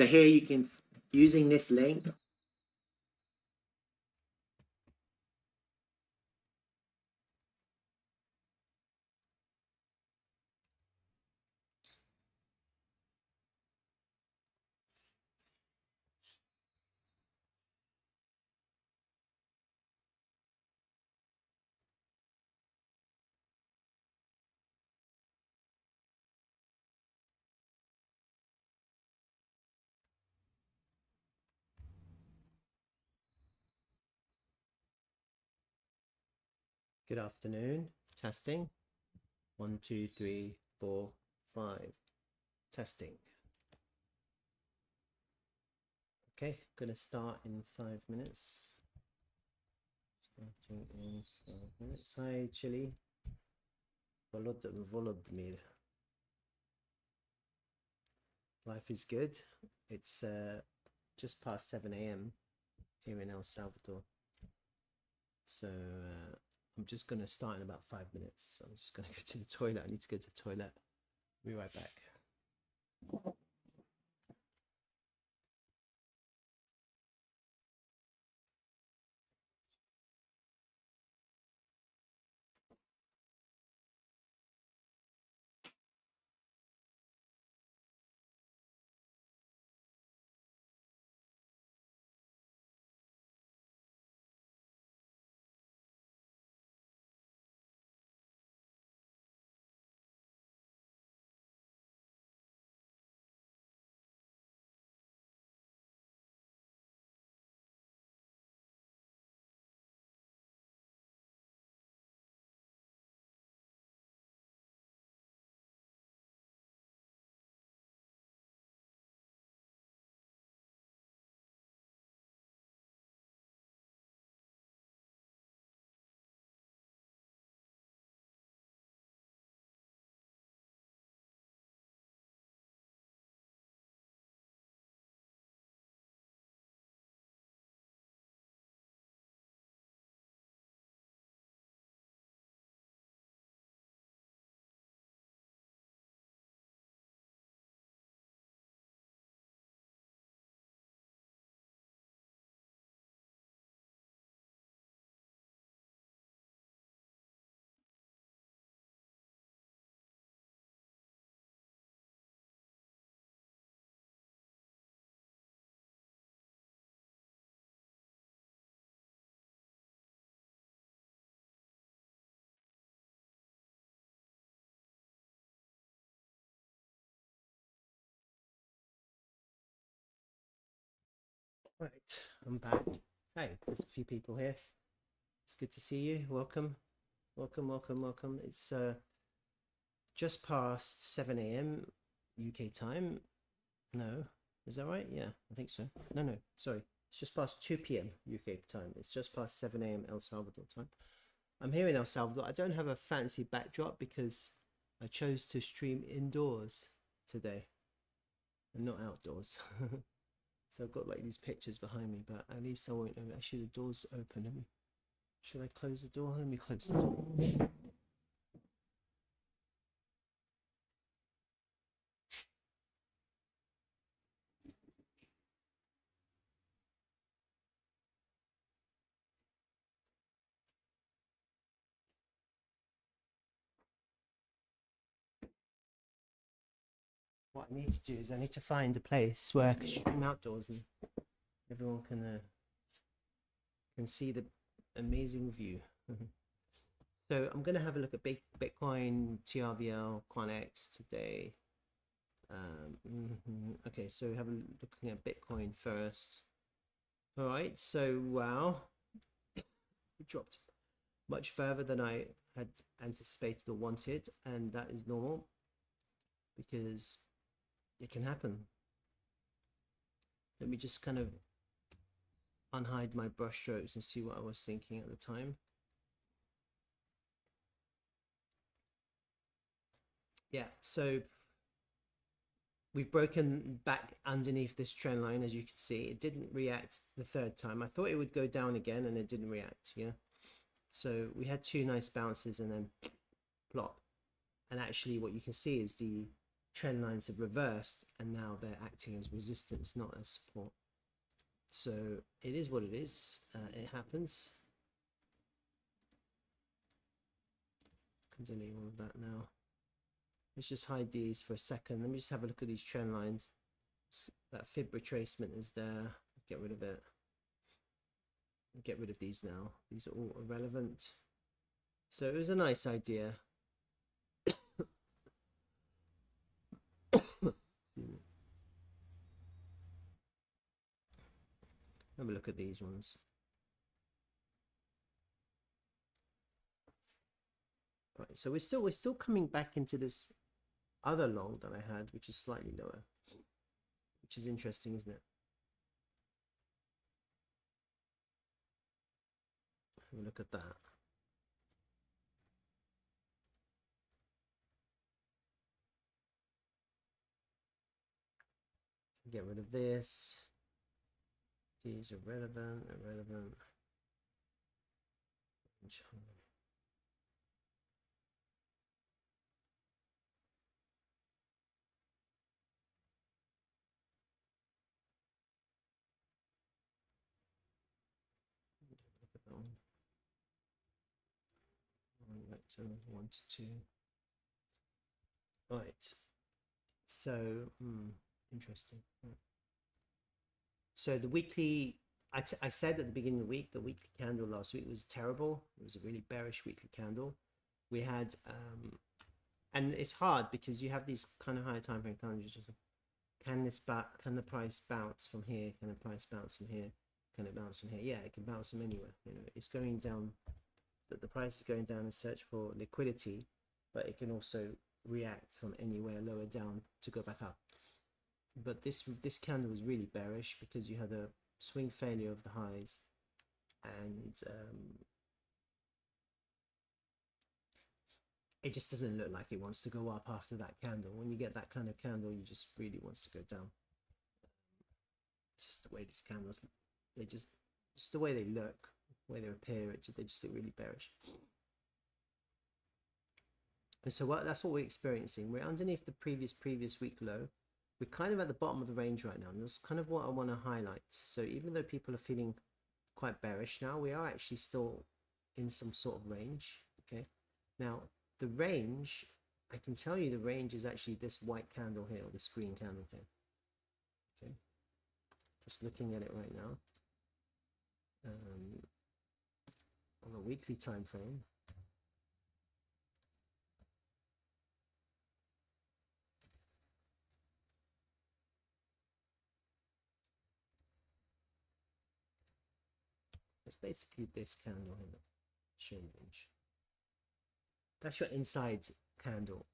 So here you can, using this link, good afternoon, testing, 1, 2, 3, 4, 5, testing. Okay, gonna start in 5 minutes. Starting in 5 minutes. Hi, Chili. Volodymyr. Life is good. It's just past 7 a.m. here in El Salvador. So I'm just gonna start in about 5 minutes. I'm just gonna go to the toilet. I need to go to the toilet. Be right back. Right, I'm back. Hey, there's a few people here. It's good to see you. Welcome, welcome, welcome, welcome. It's just past 7 a.m. UK time. No, is that right? Yeah, I think so. No, sorry. It's just past 2 p.m. UK time. It's just past 7 a.m. El Salvador time. I'm here in El Salvador. I don't have a fancy backdrop because I chose to stream indoors today and not outdoors. So I've got like these pictures behind me, but at least I won't. Actually, the door's open. Should I close the door? Let me close the door. What I need to do is I need to find a place where I can stream outdoors and everyone can see the amazing view. So I'm going to have a look at Bitcoin, TRVL, QANX today. Okay, so we have a looking at Bitcoin first. All right, so wow, it dropped much further than I had anticipated or wanted, and that is normal because it can happen. Let me just kind of unhide my brush strokes and see what I was thinking at the time. Yeah, so we've broken back underneath this trend line, as you can see. It didn't react the third time. I thought it would go down again and it didn't react. Yeah, so we had 2 nice bounces and then plop. And actually what you can see is the trend lines have reversed and now they're acting as resistance, not as support. So it is what it is. It happens. Can delete all of that now. Let's just hide these for a second. Let me just have a look at these trend lines. That fib retracement is there. Get rid of it. Get rid of these now. These are all irrelevant. So it was a nice idea. Have a look at these ones. Right, so we're still coming back into this other long that I had, which is slightly lower, which is interesting, isn't it? Have a look at that. Get rid of this. These are irrelevant. Look at that one. Right to 1 to 2. Right. So, interesting. So the weekly, I said at the beginning of the week, the weekly candle last week was terrible. It was a really bearish weekly candle. We had, and it's hard because you have these kind of higher time frame candles. Can the price bounce from here? Can the price bounce from here? Can it bounce from here? Yeah, it can bounce from anywhere. You know, it's going down. The price is going down in search for liquidity, but it can also react from anywhere lower down to go back up. But this candle was really bearish because you had a swing failure of the highs, and it just doesn't look like it wants to go up after that candle. When you get that kind of candle, you just really wants to go down. It's just the way these candles, they just the way they look, the way they appear, they just look really bearish. And so that's what we're experiencing. We're underneath the previous week low. We're kind of at the bottom of the range right now, and that's kind of what I want to highlight. So even though people are feeling quite bearish now, we are actually still in some sort of range. Okay, now the range, I can tell you the range is actually this white candle here, or this green candle here. Okay, just looking at it right now on a weekly time frame. It's basically this candle here, show range. That's your inside candle.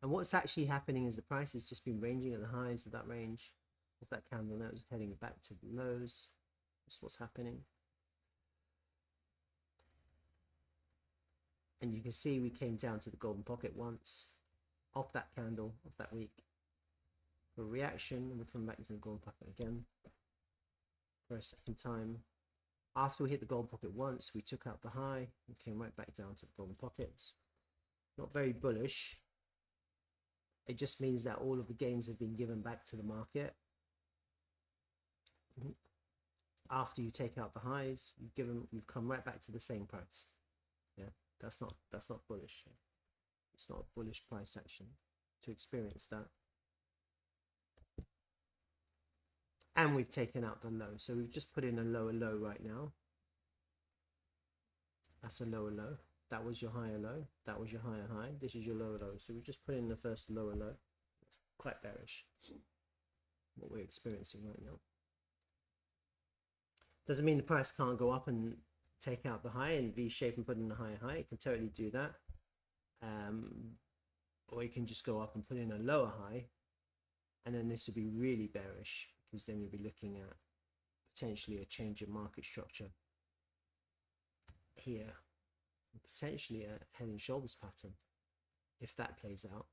And what's actually happening is the price has just been ranging at the highs of that range of that candle. Now it's heading back to the lows. That's what's happening. And you can see we came down to the golden pocket once off that candle of that week for a reaction, and we come back into the golden pocket again for a second time. After we hit the golden pocket once, we took out the high and came right back down to the golden pockets. Not very bullish. It just means that all of the gains have been given back to the market. After you take out the highs, you've come right back to the same price. Yeah, that's not bullish. It's not a bullish price action to experience that. And we've taken out the low, so we've just put in a lower low right now. That's a lower low. That was your higher low. That was your higher high. This is your lower low. So we just put in the first lower low. It's quite bearish, what we're experiencing right now. Doesn't mean the price can't go up and take out the high and V-shape and put in a higher high. It can totally do that. Or you can just go up and put in a lower high, and then this would be really bearish, because then you'll be looking at potentially a change in market structure here, and potentially a head and shoulders pattern if that plays out.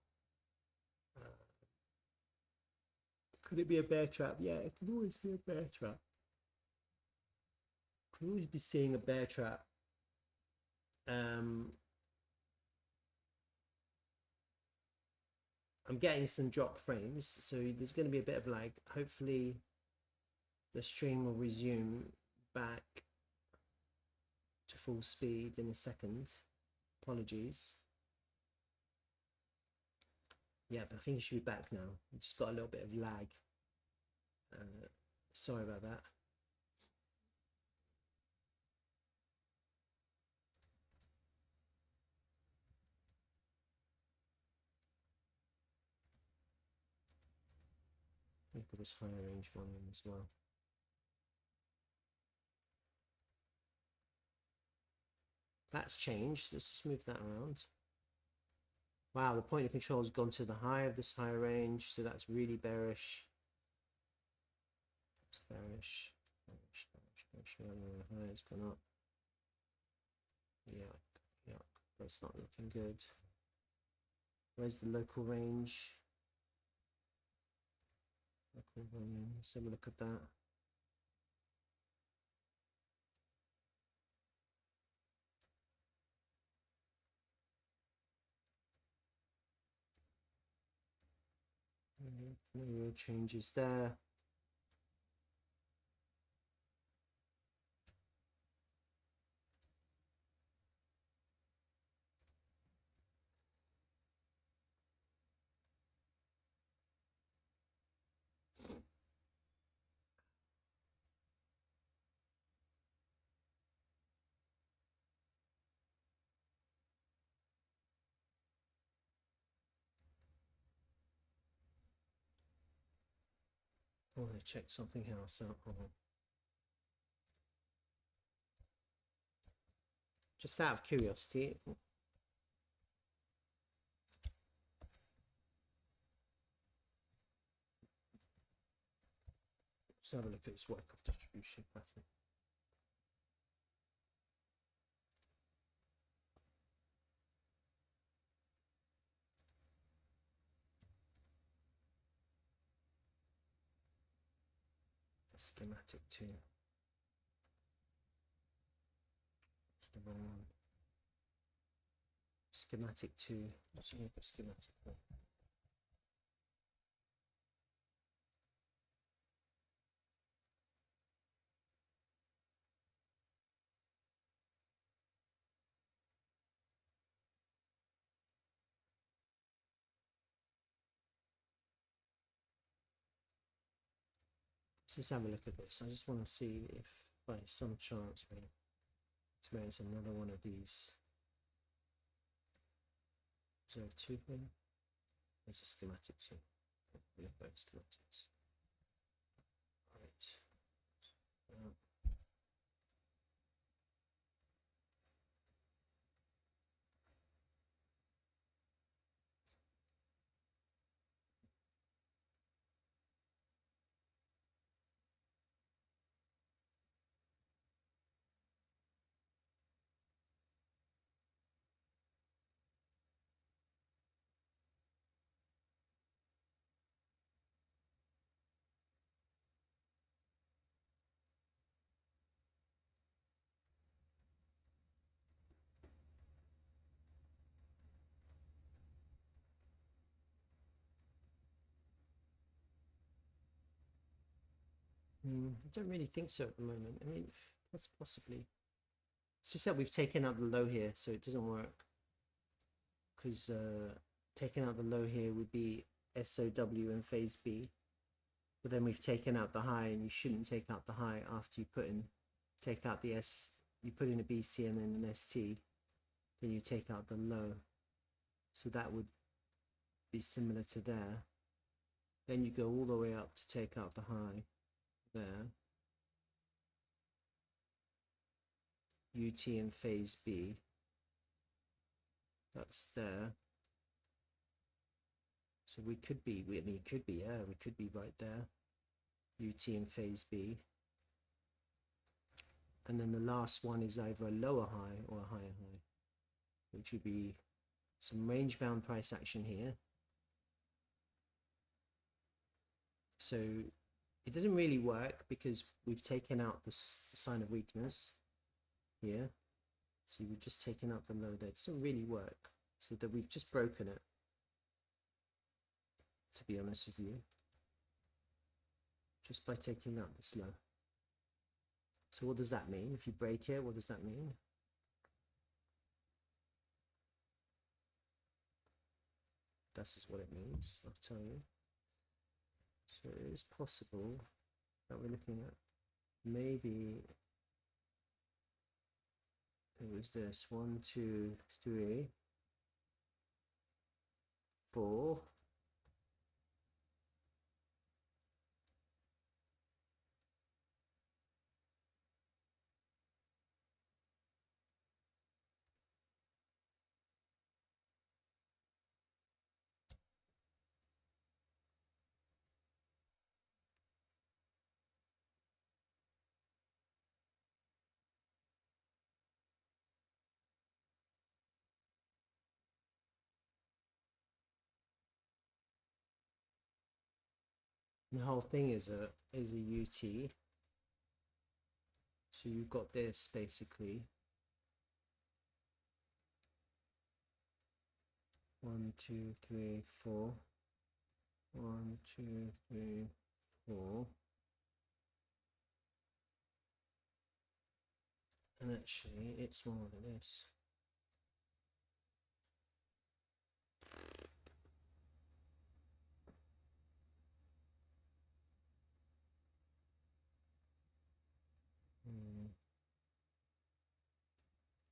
Could it be a bear trap? Yeah, it could always be a bear trap. Could always be seeing a bear trap. I'm getting some drop frames, so there's going to be a bit of lag. Hopefully the stream will resume back to full speed in a second. Apologies. Yeah, but I think it should be back now. We just got a little bit of lag. Sorry about that. Look at this higher range one in as well. That's changed. Let's just move that around. Wow, the point of control has gone to the high of this higher range, so that's really bearish. It's bearish. Bearish, bearish, bearish. High has gone up. Yuck, yuck. That's not looking good. Where's the local range? Local volume. Let's have a look at that. No real changes there. I want to check something else out. Just out of curiosity, let's have a look at its work of distribution pattern. Schematic 2. That's the wrong one. Schematic 2. Let's look at schematic 1. Let's have a look at this. I just want to see if by some chance there's another one of these. Is there a 2 here? There's a schematic 2. We have both schematics. Right. I don't really think so at the moment. I mean, possibly. It's just that we've taken out the low here, so it doesn't work. Because taking out the low here would be SOW in phase B. But then we've taken out the high, and you shouldn't take out the high after you take out the S. You put in a BC and then an ST. Then you take out the low. So that would be similar to there. Then you go all the way up to take out the high there. UT in phase B. That's there. So we could be, we could be right there. UT in phase B. And then the last one is either a lower high or a higher high, which would be some range bound price action here. So it doesn't really work because we've taken out the sign of weakness here. See, we've just taken out the low there. It doesn't really work. So that we've just broken it, to be honest with you, just by taking out this low. So what does that mean? If you break it, what does that mean? This is what it means, I'll tell you. So it is possible that we're looking at maybe it was this 1, 2, 3, 4. The whole thing is a UT. So you've got this basically 1, 2, 3, 4. 1, 2, 3, 4. And actually it's more than this.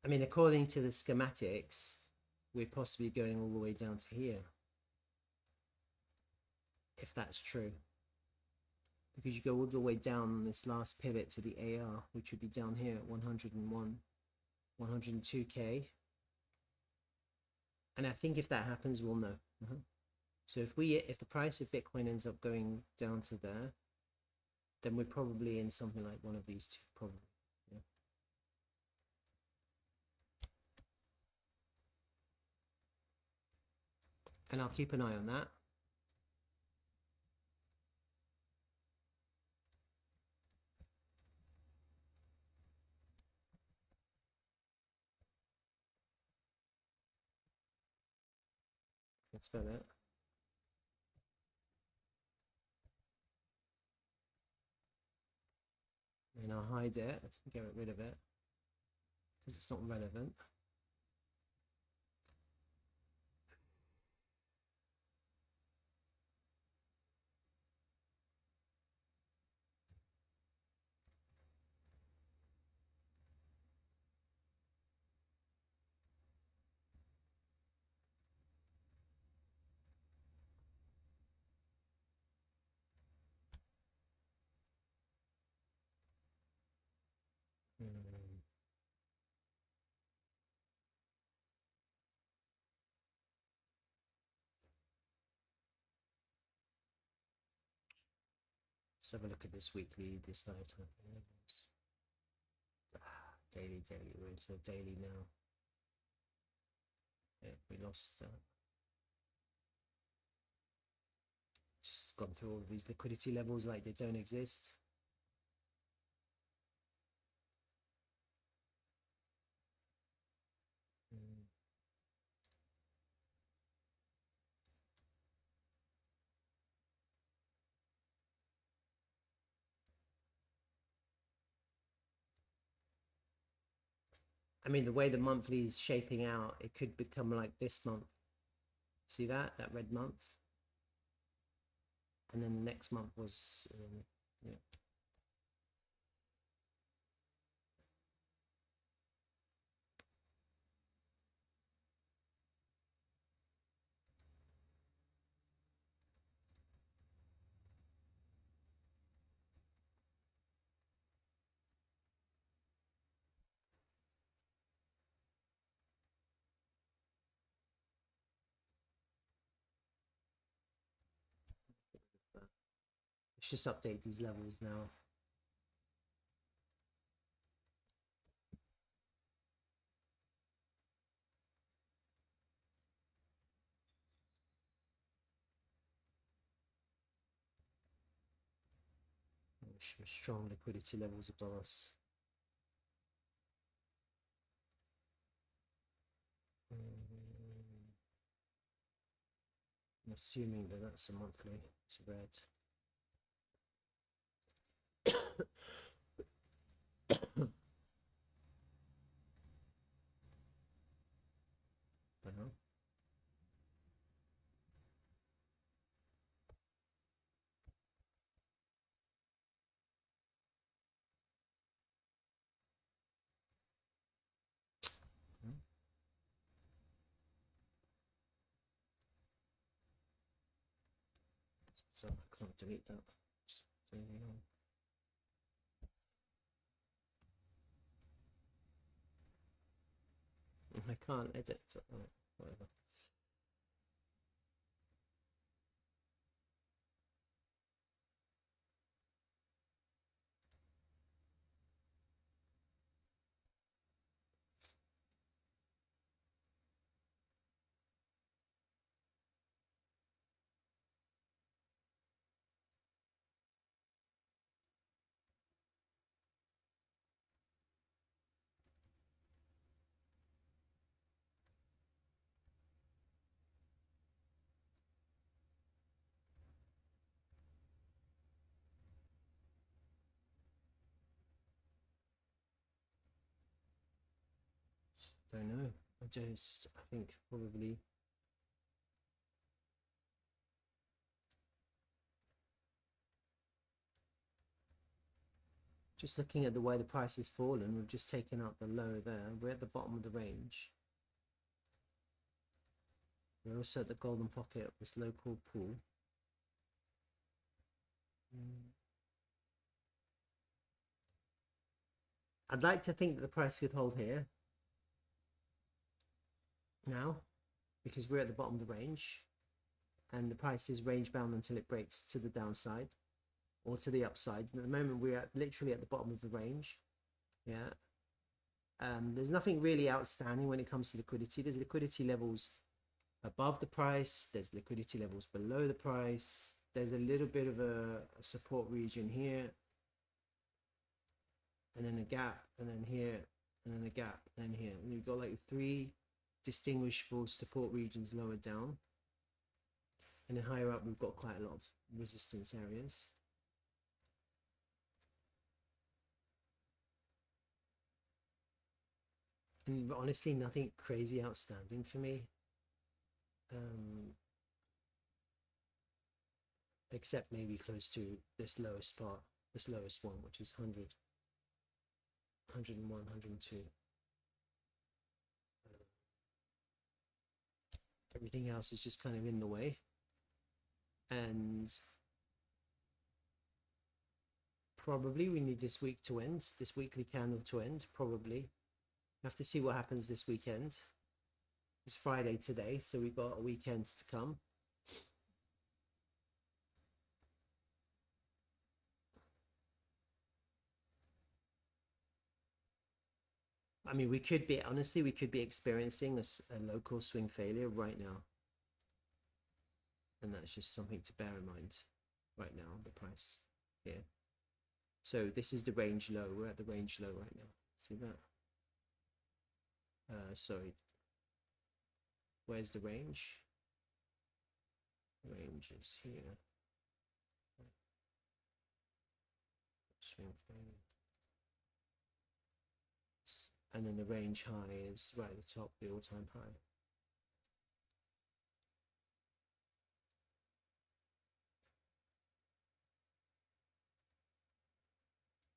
I mean, according to the schematics, we're possibly going all the way down to here, if that's true. Because you go all the way down this last pivot to the AR, which would be down here at 101, 102K. And I think if that happens, we'll know. So if the price of Bitcoin ends up going down to there, then we're probably in something like one of these two, probably. Yeah. And I'll keep an eye on that. Let's spell it. And I'll hide it, get rid of it, because it's not relevant. Let's have a look at this weekly, this lifetime. Daily, we're into daily now. Yeah, we lost that. Just gone through all of these liquidity levels like they don't exist. I mean, the way the monthly is shaping out, it could become like this month. See that red month? And then the next month was, yeah. Let's just update these levels now. strong liquidity levels above us. I'm assuming that that's a monthly. It's red. Don't know. So I can't delete that. Just doing it on. I can't edit it. Oh, whatever. Don't know. I think probably just looking at the way the price has fallen, we've just taken out the low there. We're at the bottom of the range. We're also at the golden pocket of this local pool. I'd like to think that the price could hold here now, because we're at the bottom of the range and the price is range bound until it breaks to the downside or to the upside. And at the moment we're literally at the bottom of the range. Yeah. There's nothing really outstanding when it comes to liquidity. There's liquidity levels above the price, there's liquidity levels below the price, there's a little bit of a support region here, and then a gap, and then here, and then a gap, and then here. And you've got like 3 distinguishable support regions lower down, and then higher up we've got quite a lot of resistance areas. And honestly, nothing crazy outstanding for me, except maybe close to this lowest part, this lowest one, which is 100, 101, 102. Everything else is just kind of in the way, and probably we need this week to end, this weekly candle to end. Probably have to see what happens this weekend. It's Friday today, so we've got a weekend to come. I mean, we could be, honestly, we could be experiencing a local swing failure right now. And that's just something to bear in mind right now, the price here. So this is the range low. We're at the range low right now. See that? Sorry. Where's the range? Range is here. Swing failure. And then the range high is right at the top, the all-time high.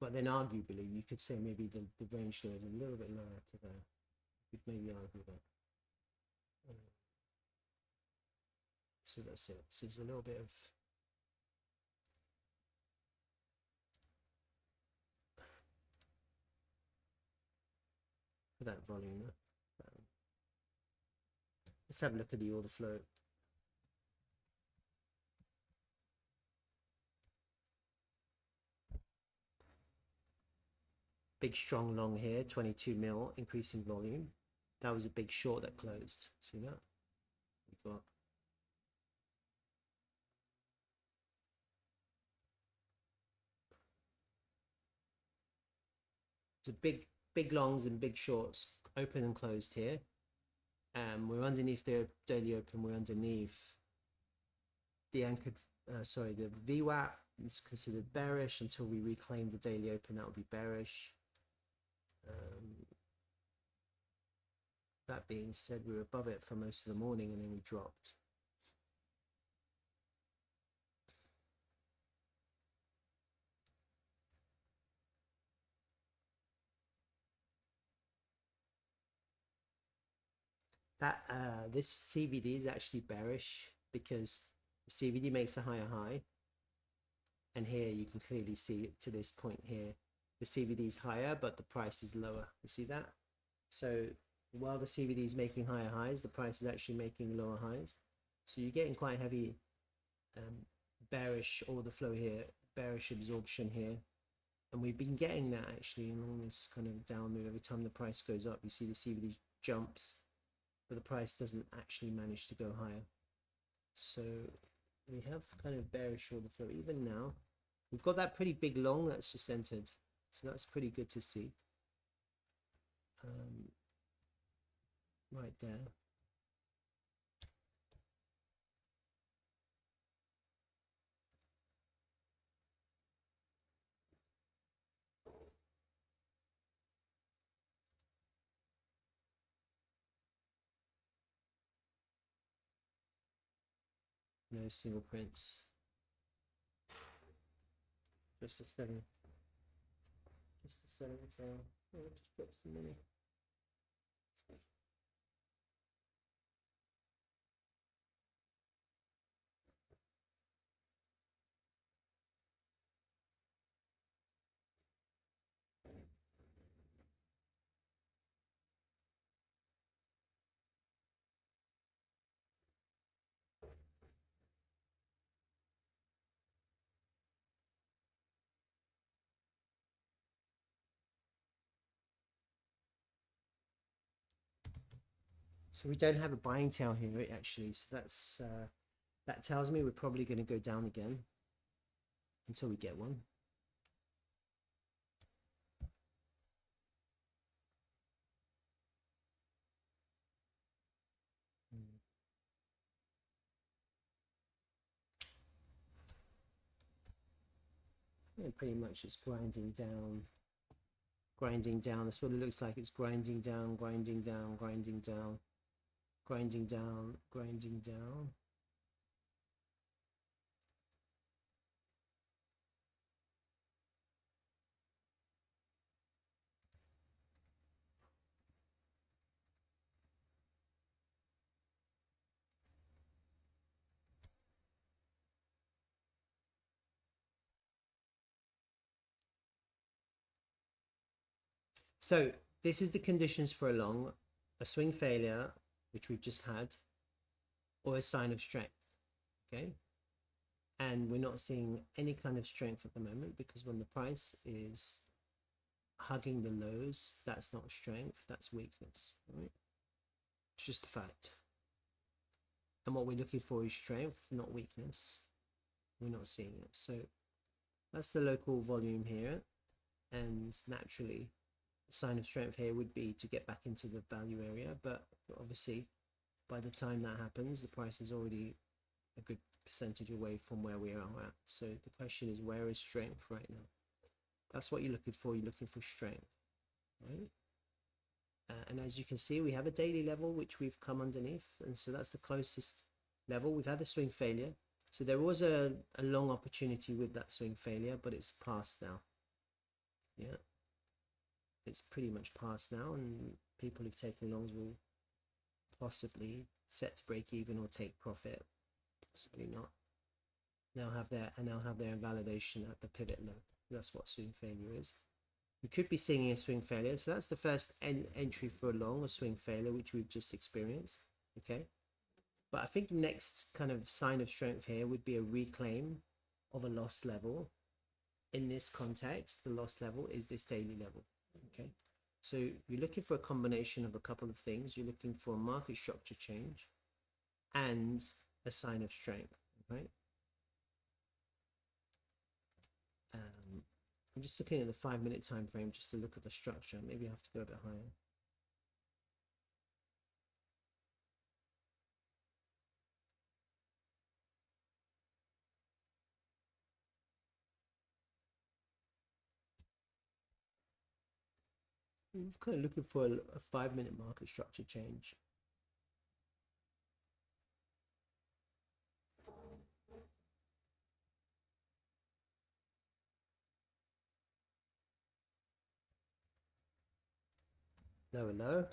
But then arguably you could say maybe the range low is a little bit lower to there. You could maybe argue that. So that's it. So there's a little bit of that volume there. Let's have a look at the order flow. Big strong long here, 22 mil, increasing volume. That was a big short that closed. See that? We got the big longs and big shorts open and closed here. We're underneath the daily open. We're underneath the anchored, the VWAP is considered bearish until we reclaim the daily open. That would be bearish. That being said, we were above it for most of the morning and then we dropped. That this CVD is actually bearish because the CVD makes a higher high, and here you can clearly see it to this point here. The CVD is higher, but the price is lower. You see that? So while the CVD is making higher highs, the price is actually making lower highs. So you're getting quite heavy bearish order flow here, bearish absorption here. And we've been getting that actually along this kind of down move. Every time the price goes up, you see the CVD jumps, but the price doesn't actually manage to go higher. So we have kind of bearish order flow even now. We've got that pretty big long that's just entered, so that's pretty good to see. Right there. No single prints. Just a selling. Just a selling tail. Oh, just got some money. So we don't have a buying tail here actually, so that's that tells me we're probably going to go down again until we get one. And pretty much it's grinding down. That's what it looks like. It's grinding down, grinding down, grinding down, grinding down, grinding down. So this is the conditions for a long, a swing failure, which we've just had, or a sign of strength. Okay. And we're not seeing any kind of strength at the moment, because when the price is hugging the lows, that's not strength, that's weakness. Right? It's just a fact. And what we're looking for is strength, not weakness. We're not seeing it. So that's the local volume here. And naturally, the sign of strength here would be to get back into the value area. But obviously, by the time that happens, the price is already a good percentage away from where we are at. So the question is, where is strength right now? That's what you're looking for. You're looking for strength, right? And as you can see, we have a daily level which we've come underneath, and so that's the closest level. We've had a swing failure, so there was a long opportunity with that swing failure, but it's past now. Yeah, it's pretty much past now, and people who've taken longs will possibly set to break even or take profit, possibly not. They'll have their invalidation at the pivot low. That's what swing failure is. We could be seeing a swing failure, so that's the first entry for a long, a swing failure, which we've just experienced. Okay, but I think the next kind of sign of strength here would be a reclaim of a lost level. In this context, the lost level is this daily level. Okay, so you're looking for a combination of a couple of things. You're looking for a market structure change and a sign of strength, right? I'm just looking at the 5-minute time frame just to look at the structure. Maybe I have to go a bit higher. I'm kind of looking for a 5-minute market structure change. Lower low.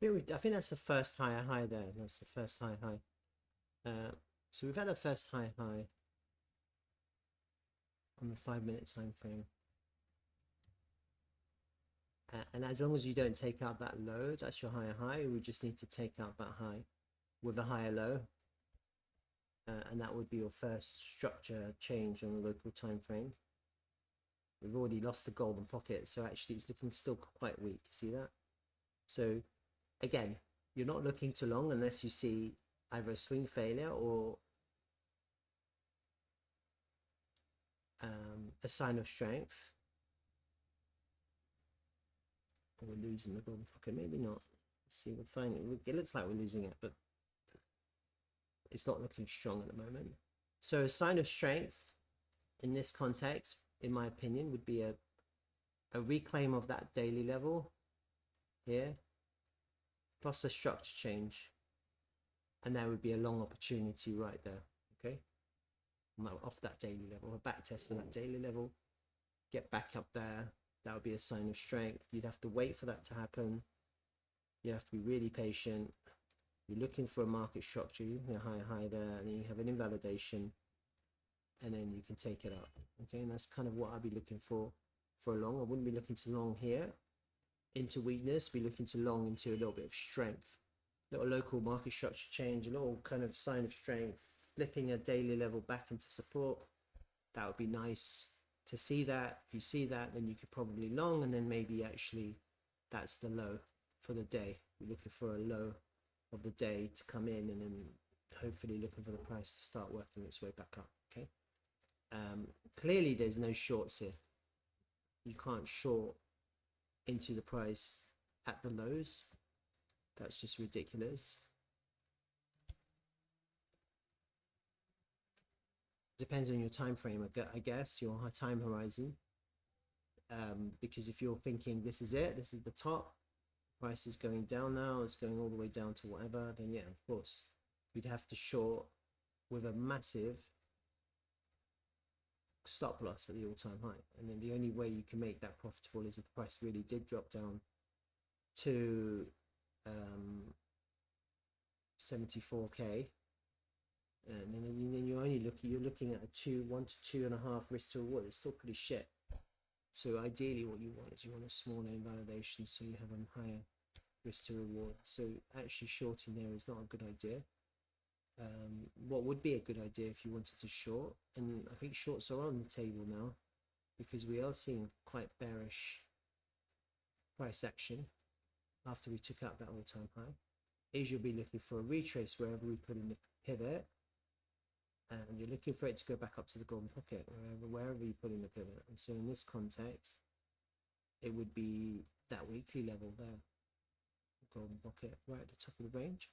I think that's the first high there. That's the first high. So we've had a first high on the 5-minute time frame. And as long as you don't take out that low, that's your high. We just need to take out that high with a higher low. And that would be your first structure change on the local time frame. We've already lost the golden pocket, so actually it's looking still quite weak. See that? So again, you're not looking to long unless you see either a swing failure or a sign of strength. We're losing the golden pocket, maybe not. Let's see, we're finding it looks like we're losing it, but it's not looking strong at the moment. So a sign of strength in this context, in my opinion, would be a reclaim of that daily level here, plus a structure change, and there would be a long opportunity right there. Okay, off that daily level, a back test of that daily level, get back up there. That would be a sign of strength. You'd have to wait for that to happen. You have to be really patient. You're looking for a market structure, you have a high there, and then you have an invalidation, and then you can take it up. Okay, and that's kind of what I'd be looking for a long. I wouldn't be looking to long here into weakness, be looking to long into a little bit of strength, little local market structure change, a little kind of sign of strength, flipping a daily level back into support. That would be nice to see that. If you see that, then you could probably long, and then maybe actually that's the low for the day. You're looking for a low of the day to come in, and then hopefully looking for the price to start working its way back up. Okay, clearly there's no shorts here. You can't short into the price at the lows. That's just ridiculous. Depends on your time frame, I guess, your time horizon. Because if you're thinking this is it, this is the top, price is going down now, it's going all the way down to whatever, then yeah, of course, you'd have to short with a massive stop loss at the all-time high. And then the only way you can make that profitable is if the price really did drop down to 74k, and then you're only looking at a 1 to 2.5 risk to reward. It's still pretty shit. So ideally what you want is you want a smaller invalidation, so you have a higher risk to reward. So actually shorting there is not a good idea. What would be a good idea if you wanted to short, and I think shorts are on the table now because we are seeing quite bearish price action after we took out that all-time high, is you'll be looking for a retrace wherever we put in the pivot, and you're looking for it to go back up to the golden pocket wherever you put in the pivot. And so in this context, it would be that weekly level there, golden pocket right at the top of the range,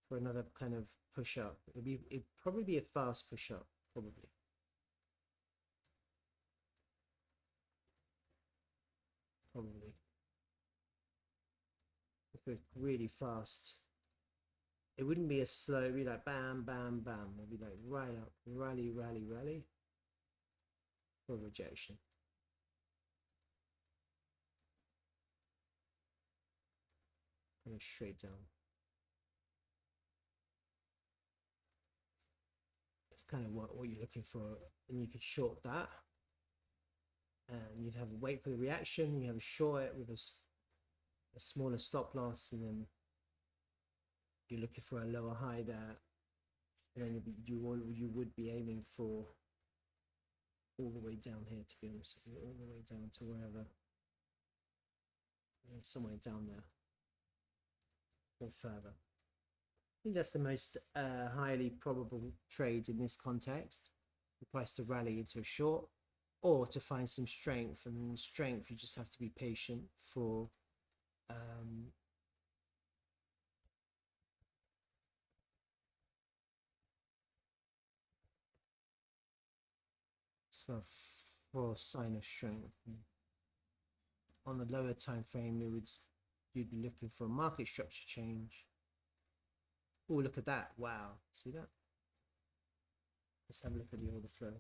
for another kind of push up. It'd probably be a fast push up, probably. If it's really fast, it wouldn't be a slow, it'd be like bam, bam, bam. It'd be like right up, rally, rally, rally, for rejection. Going straight down. That's kind of what you're looking for. And you could short that. And you'd have to wait for the reaction. You have a short it with a smaller stop loss, and then you're looking for a lower high there. And then you would be aiming for all the way down here, to be honest with you, all the way down to wherever, somewhere down there or further. I think that's the most highly probable trade in this context. The price to rally into a short, or to find some strength. And strength, you just have to be patient for for a sign of strength. On the lower time frame, you'd be looking for a market structure change. Oh, look at that. Wow, see that? Let's have a look at the order flow.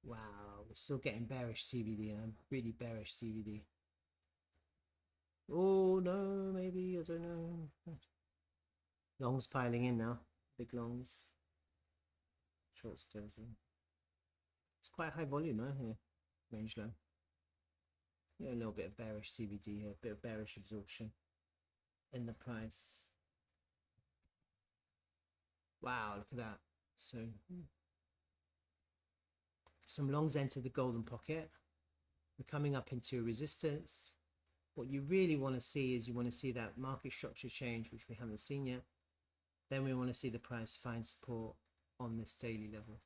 Wow, we're still getting bearish CVD. I'm really bearish CVD. Oh no, maybe, I don't know. Longs piling in now, big longs. Shorts closing. It's quite high volume, huh? Here, range low. Yeah, a little bit of bearish CVD here, a bit of bearish absorption in the price. Wow, look at that. So some longs enter the golden pocket. We're coming up into resistance. What you really want to see is you want to see that market structure change, which we haven't seen yet. Then we want to see the price find support on this daily level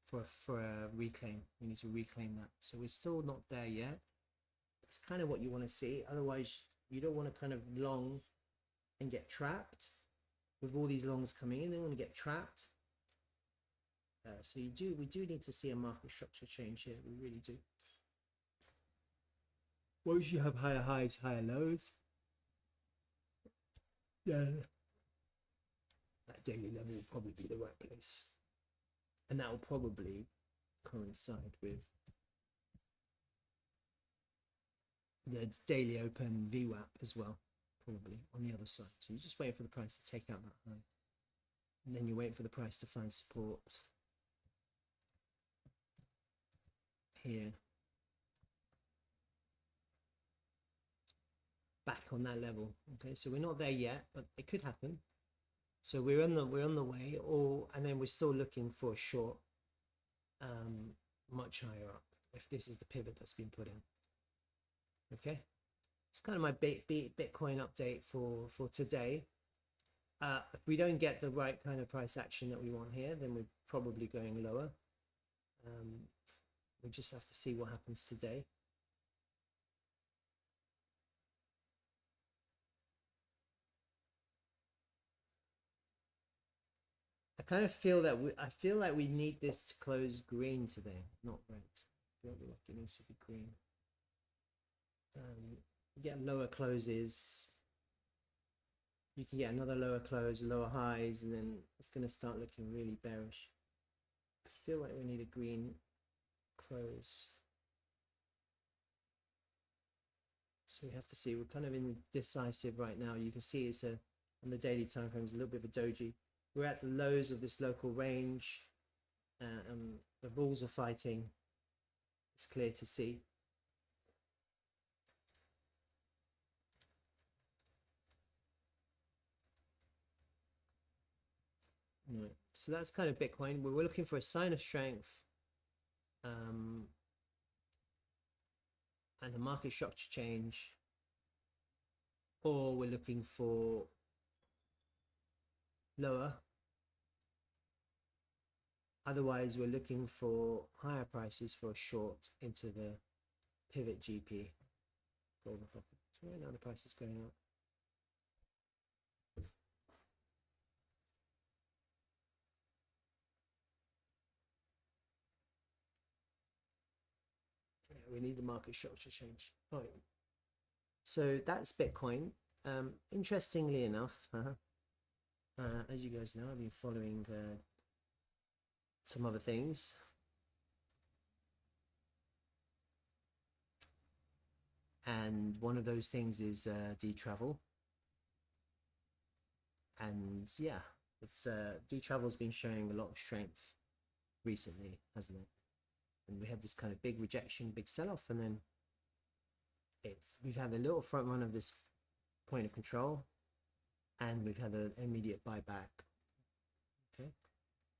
for a reclaim. We need to reclaim that. So we're still not there yet. That's kind of what you want to see. Otherwise, you don't want to kind of long and get trapped with all these longs coming in. They want to get trapped. So we do need to see a market structure change here. We really do. Once you have higher highs, higher lows, yeah, that daily level will probably be the right place, and that will probably coincide with the daily open VWAP as well, probably on the other side. So you're just waiting for the price to take out that high, and then you're waiting for the price to find support here, back on that level. Okay, so we're not there yet, but it could happen. So we're on the way, and then we're still looking for a short much higher up, if this is the pivot that's been put in. Okay, it's kind of my Bitcoin update for today. If we don't get the right kind of price action that we want here, then we're probably going lower. We just have to see what happens today. I kind of feel that I feel like we need this to close green today, not red. I feel like it needs to be green. You get lower closes. You can get another lower close, lower highs, and then it's going to start looking really bearish. I feel like we need a green close. So we have to see. We're kind of indecisive right now. You can see it's on the daily time frame, it's a little bit of a doji. We're at the lows of this local range. The bulls are fighting. It's clear to see. Right. So that's kind of Bitcoin. We're looking for a sign of strength and a market structure change, or we're looking for lower. Otherwise, we're looking for higher prices for a short into the pivot GP. Golden pocket. So right now the price is going up. Yeah, we need the market structure change. All right. So that's Bitcoin. Interestingly enough, as you guys know, I've been following some other things. And one of those things is D-Travel. And yeah, it's D-Travel's been showing a lot of strength recently, hasn't it? And we had this kind of big rejection, big sell-off, and then we've had a little front run of this point of control, and we've had an immediate buyback. Okay,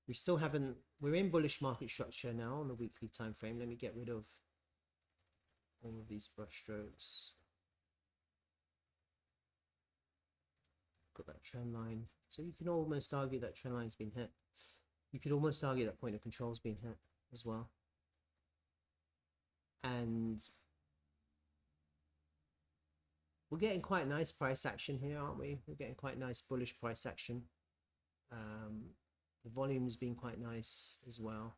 we still haven't, we're in bullish market structure now on the weekly time frame. Let me get rid of all of these brush strokes. Got that trend line, so you can almost argue that trend line's been hit. You could almost argue that point of control's been hit as well. And we're getting quite nice price action here, aren't we? We're getting quite nice bullish price action. The volume's been quite nice as well.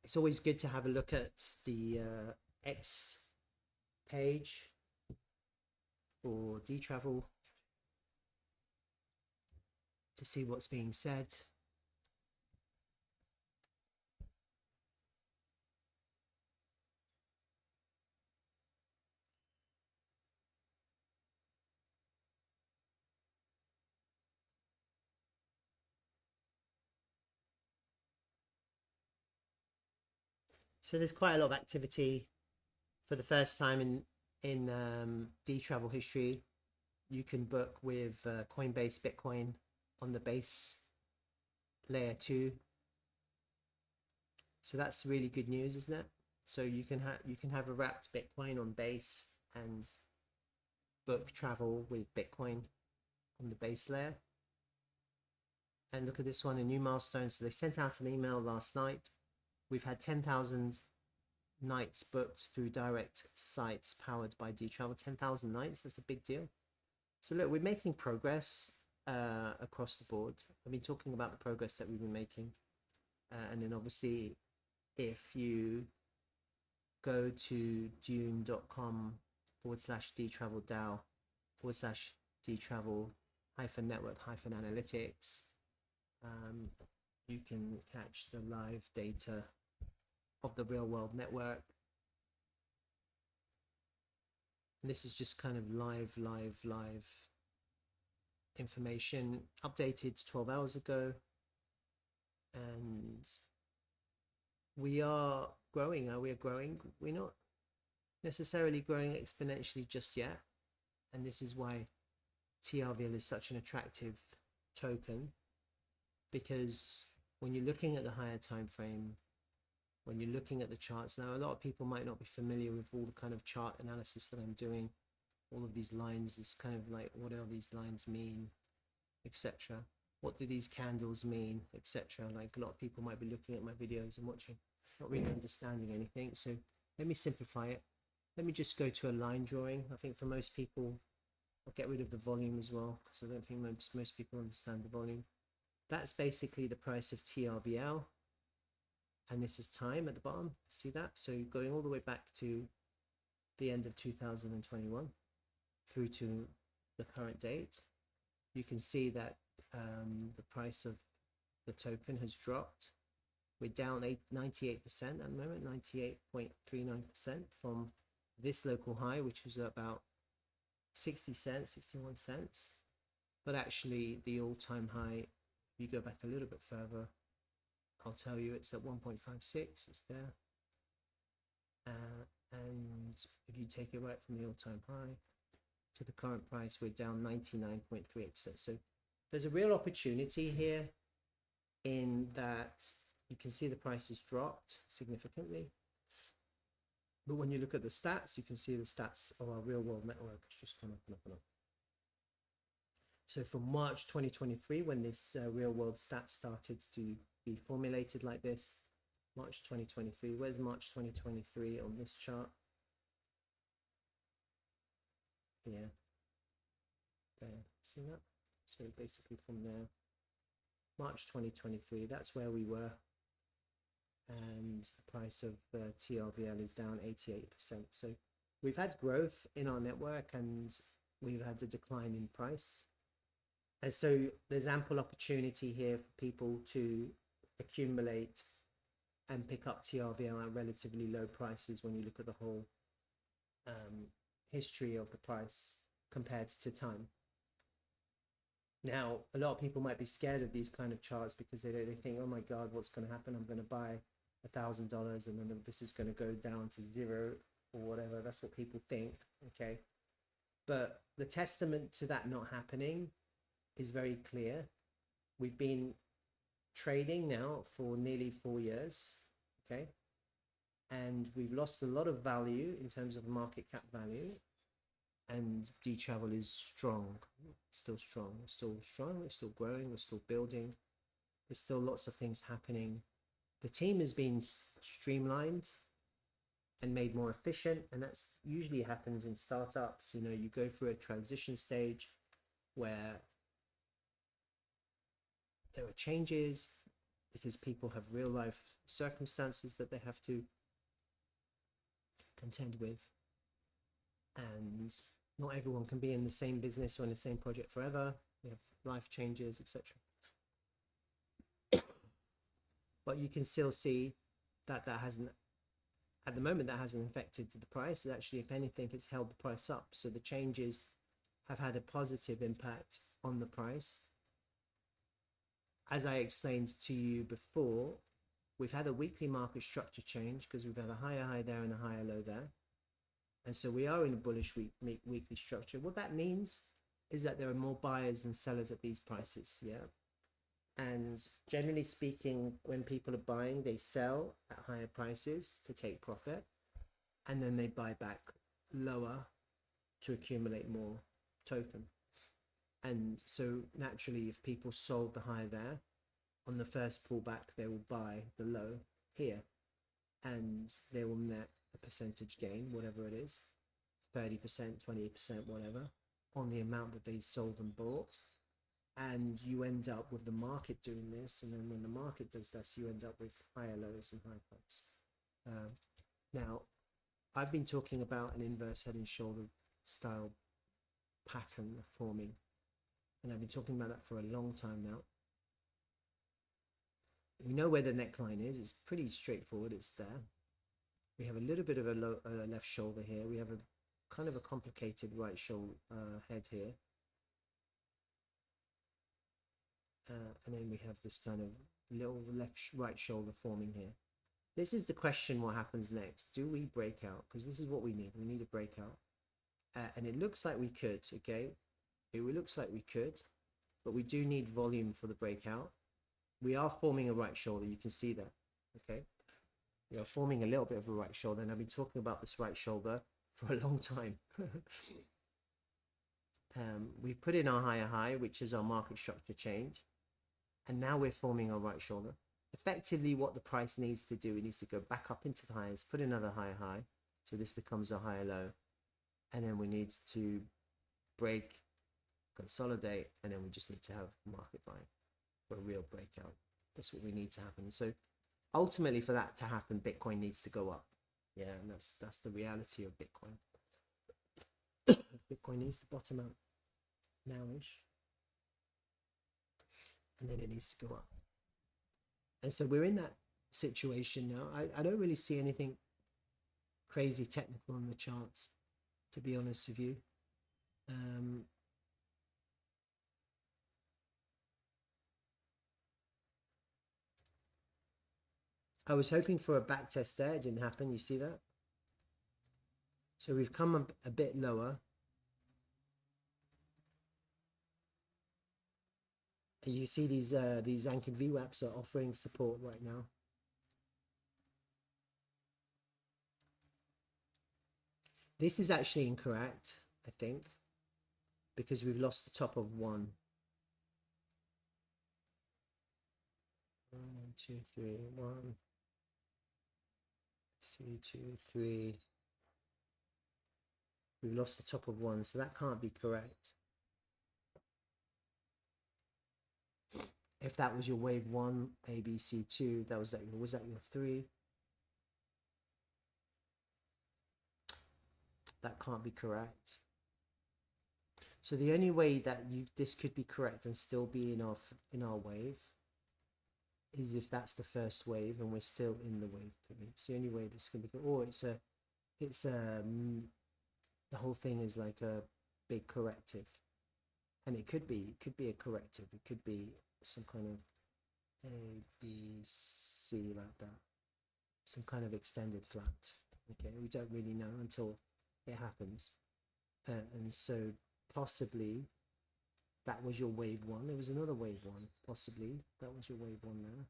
It's always good to have a look at the X page for D-Travel to see what's being said. So there's quite a lot of activity for the first time in D-Travel history. You can book with Coinbase Bitcoin on the base layer 2. So that's really good news, isn't it? So you can have a wrapped Bitcoin on base and book travel with Bitcoin on the base layer. And look at this one, a new milestone. So they sent out an email last night. We've had 10,000 nights booked through direct sites powered by D-Travel. 10,000 nights, that's a big deal. So look, we're making progress across the board. I've been talking about the progress that we've been making. And then obviously, if you go to dune.com/DTravelDAO/DTravel-network-analytics, you can catch the live data of the real world network. And this is just kind of live information updated 12 hours ago. And we are growing. We are growing. We're not necessarily growing exponentially just yet. And this is why TRVL is such an attractive token, because when you're looking at the higher time frame, when you're looking at the charts, now a lot of people might not be familiar with all the kind of chart analysis that I'm doing. All of these lines is kind of like, what do these lines mean, etc. What do these candles mean, etc. Like a lot of people might be looking at my videos and watching, not really understanding anything. So let me simplify it. Let me just go to a line drawing. I think for most people, I'll get rid of the volume as well, because I don't think most people understand the volume. That's basically the price of TRVL. And this is time at the bottom. See that? So going all the way back to the end of 2021 through to the current date, you can see that the price of the token has dropped. We're down 98% at the moment, 98.39% from this local high, which was about 60 cents, 61 cents. But actually the all-time high, if you go back a little bit further, I'll tell you it's at 1.56, it's there. And if you take it right from the all-time high to the current price, we're down 99.38%. So there's a real opportunity here in that you can see the price has dropped significantly. But when you look at the stats, you can see the stats of our real world network. It's just gone up and up and up. So from March 2023, when this real world stats started to be formulated like this, March 2023, where's March 2023 on this chart? Yeah, there, see that? So basically from there, March 2023, that's where we were. And the price of TRVL is down 88%. So we've had growth in our network and we've had a decline in price. And so there's ample opportunity here for people to accumulate and pick up TRVL at relatively low prices when you look at the whole history of the price compared to time. Now, a lot of people might be scared of these kind of charts because they think, oh my God, what's going to happen? I'm going to buy $1,000 and then this is going to go down to zero or whatever. That's what people think, okay? But the testament to that not happening is very clear. We've been trading now for nearly 4 years, okay? And we've lost a lot of value in terms of market cap value, and D-Travel is strong, still strong, we're still strong, we're still growing, we're still building. There's still lots of things happening. The team has been streamlined and made more efficient, and that's usually happens in startups. You know, you go through a transition stage where there are changes because people have real life circumstances that they have to contend with, and not everyone can be in the same business or in the same project forever. We have life changes, etc. But you can still see that that hasn't, at the moment, that hasn't affected the price. Actually, if anything, it's held the price up. So the changes have had a positive impact on the price. As I explained to you before, we've had a weekly market structure change because we've had a higher high there and a higher low there. And so we are in a bullish weekly structure. What that means is that there are more buyers than sellers at these prices, yeah? And generally speaking, when people are buying, they sell at higher prices to take profit, and then they buy back lower to accumulate more token. And so naturally, if people sold the high there, on the first pullback, they will buy the low here, and they will net a percentage gain, whatever it is, 30%, 20%, whatever, on the amount that they sold and bought. And you end up with the market doing this, and then when the market does this, you end up with higher lows and higher highs. Now, I've been talking about an inverse head and shoulder style pattern forming, and I've been talking about that for a long time now. We know where the neckline is. It's pretty straightforward. It's there. We have a little bit of a left shoulder here. We have a kind of a complicated right shoulder head here. And then we have this kind of little right shoulder forming here. This is the question: what happens next? Do we break out? Because this is what we need. We need a breakout. And it looks like we could, okay? It looks like we could, but we do need volume for the breakout. We are forming a right shoulder. You can see that, okay? We are forming a little bit of a right shoulder, and I've been talking about this right shoulder for a long time. We've put in our higher high, which is our market structure change. And now we're forming our right shoulder. Effectively, what the price needs to do, it needs to go back up into the highs, put another higher high. So this becomes a higher low. And then we need to break, consolidate, and then we just need to have market buying for a real breakout. That's what we need to happen. So ultimately, for that to happen, Bitcoin needs to go up. Yeah, and that's the reality of Bitcoin. Bitcoin needs to bottom out now-ish, and then it needs to go up. And so we're in that situation now. I don't really see anything crazy technical on the charts, to be honest with you. I was hoping for a back test there. It didn't happen. You see that? So we've come a bit lower. And you see these anchored VWAPs are offering support right now. This is actually incorrect, I think, because we've lost the top of 1. 1, 2, 3, 1, 2, 3. We've lost the top of 1, so that can't be correct. If that was your wave 1, A, B, C, 2, was that your 3? That can't be correct. So the only way that this could be correct and still be in our wave is if that's the first wave and we're still in the wave 3. It's the only way this can be, or the whole thing is like a big corrective, and it could be a corrective. It could be some kind of A, B, C like that, some kind of extended flat. Okay, we don't really know until it happens, and so possibly that was your wave 1. There was another wave 1, possibly that was your wave 1 there.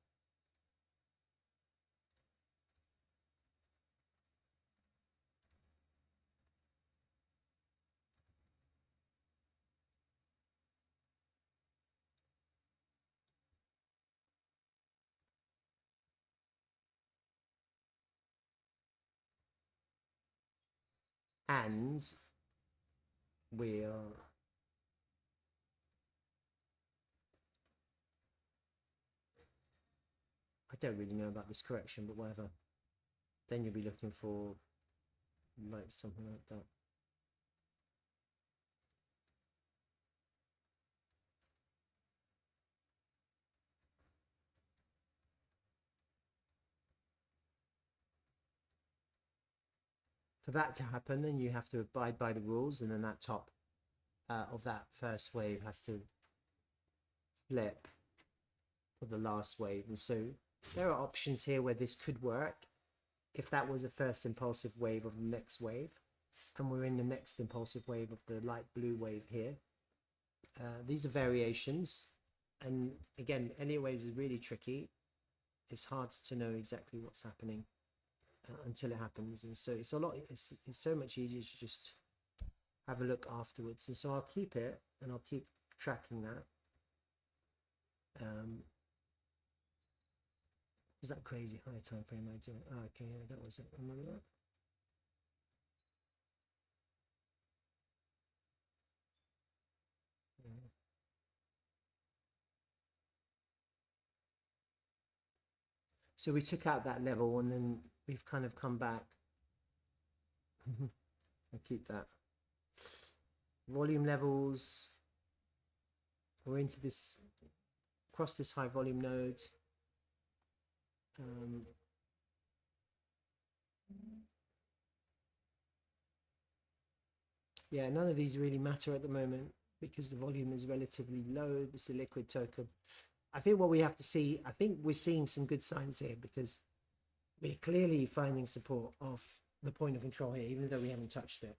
And we are I don't really know about this correction, but whatever. Then you'll be looking for like something like that. For that to happen, then you have to abide by the rules, and then that top of that first wave has to flip for the last wave. And so there are options here where this could work if that was a first impulsive wave of the next wave, and we're in the next impulsive wave of the light blue wave here. These are variations, and again, Elliott waves is really tricky. It's hard to know exactly what's happening until it happens, and so it's so much easier to just have a look afterwards. And so I'll keep it, and I'll keep tracking that. Was that crazy high time frame I did? Oh, okay, yeah, that was it. Remember that? Yeah. So we took out that level, and then we've kind of come back. I'll keep that. Volume levels. We're into this, across this high volume node. Yeah, none of these really matter at the moment because the volume is relatively low. It's a liquid token. I think what we have to see, I think we're seeing some good signs here because we're clearly finding support of the point of control here, even though we haven't touched it.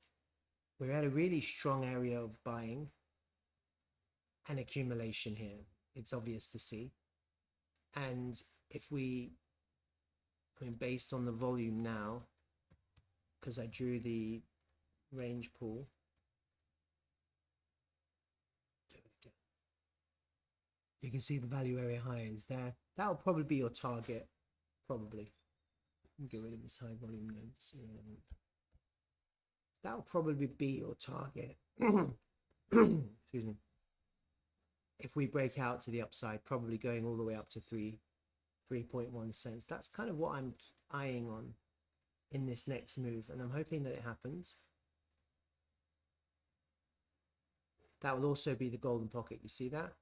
We're at a really strong area of buying and accumulation here. It's obvious to see. And if based on the volume now, because I drew the range pool, you can see the value area high is there. That'll probably be your target, probably. Get rid of this high volume nodes. That'll probably be your target. Excuse me. If we break out to the upside, probably going all the way up to 3.1 cents. That's kind of what I'm eyeing on in this next move, and I'm hoping that it happens. That will also be the golden pocket. You see that?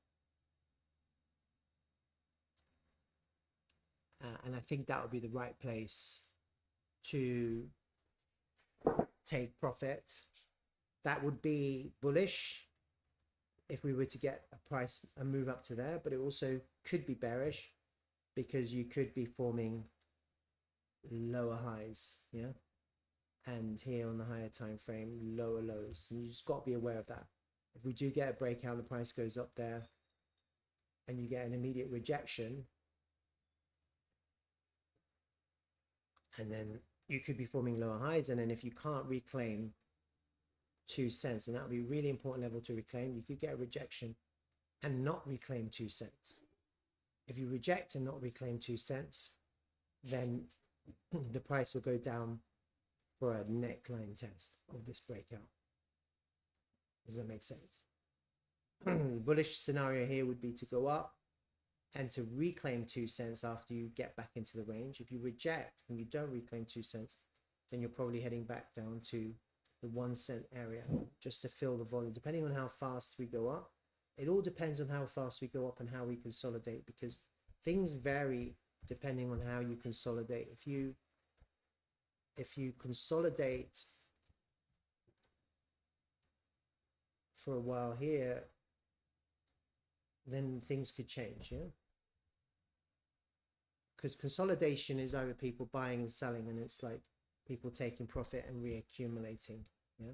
And I think that would be the right place to take profit That would be bullish if we were to get a move up to there, but it also could be bearish because you could be forming lower highs, yeah, and here on the higher time frame, lower lows. And you just got to be aware of that. If we do get a breakout, the price goes up there and you get an immediate rejection, and then you could be forming lower highs. And then if you can't reclaim 2 cents, and that would be a really important level to reclaim, you could get a rejection and not reclaim 2 cents. If you reject and not reclaim 2 cents, then the price will go down for a neckline test of this breakout. Does that make sense? Bullish scenario here would be to go up and to reclaim 2 cents after you get back into the range. If you reject and you don't reclaim 2 cents, then you're probably heading back down to the 1 cent area just to fill the volume, depending on how fast we go up. It all depends on how fast we go up and how we consolidate, because things vary depending on how you consolidate. If you consolidate for a while here, then things could change, yeah? Because consolidation is either people buying and selling, and it's like people taking profit and reaccumulating, yeah?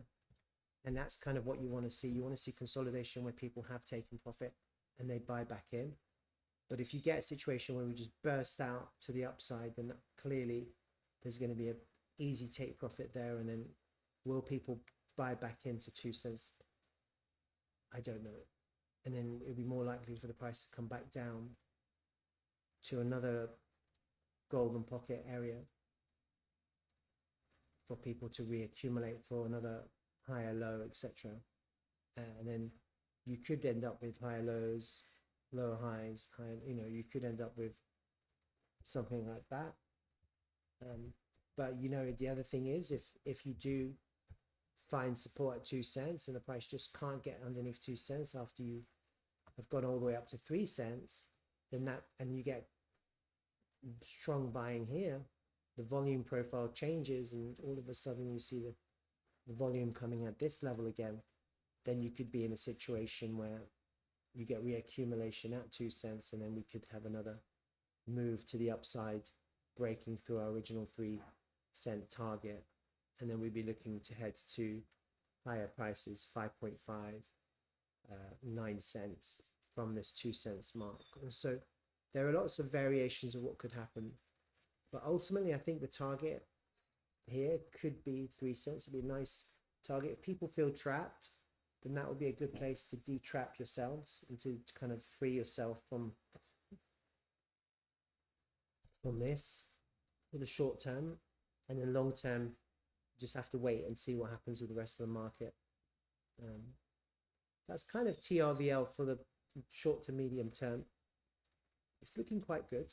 And that's kind of what you want to see. You want to see consolidation where people have taken profit and they buy back in. But if you get a situation where we just burst out to the upside, then clearly there's going to be an easy take profit there. And then will people buy back into 2 cents? I don't know. And then it'll be more likely for the price to come back down to another golden pocket area for people to reaccumulate for another higher low, etc. And then you could end up with higher lows, lower highs, high, you could end up with something like that. But the other thing is, if you do find support at 2 cents and the price just can't get underneath 2 cents after you have gone all the way up to 3 cents, then and you get strong buying here, the volume profile changes, and all of a sudden you see the volume coming at this level again, then you could be in a situation where you get reaccumulation at 2 cents, and then we could have another move to the upside, breaking through our original 3 cent target, and then we'd be looking to head to higher prices, 5.5, 9 cents from this 2 cents mark. And so there are lots of variations of what could happen, but ultimately I think the target here could be 3 cents. It'd be a nice target. If people feel trapped, then that would be a good place to detrap yourselves and to kind of free yourself from this for the short term. And then long term, just have to wait and see what happens with the rest of the market. That's kind of TRVL for the short to medium term. It's looking quite good.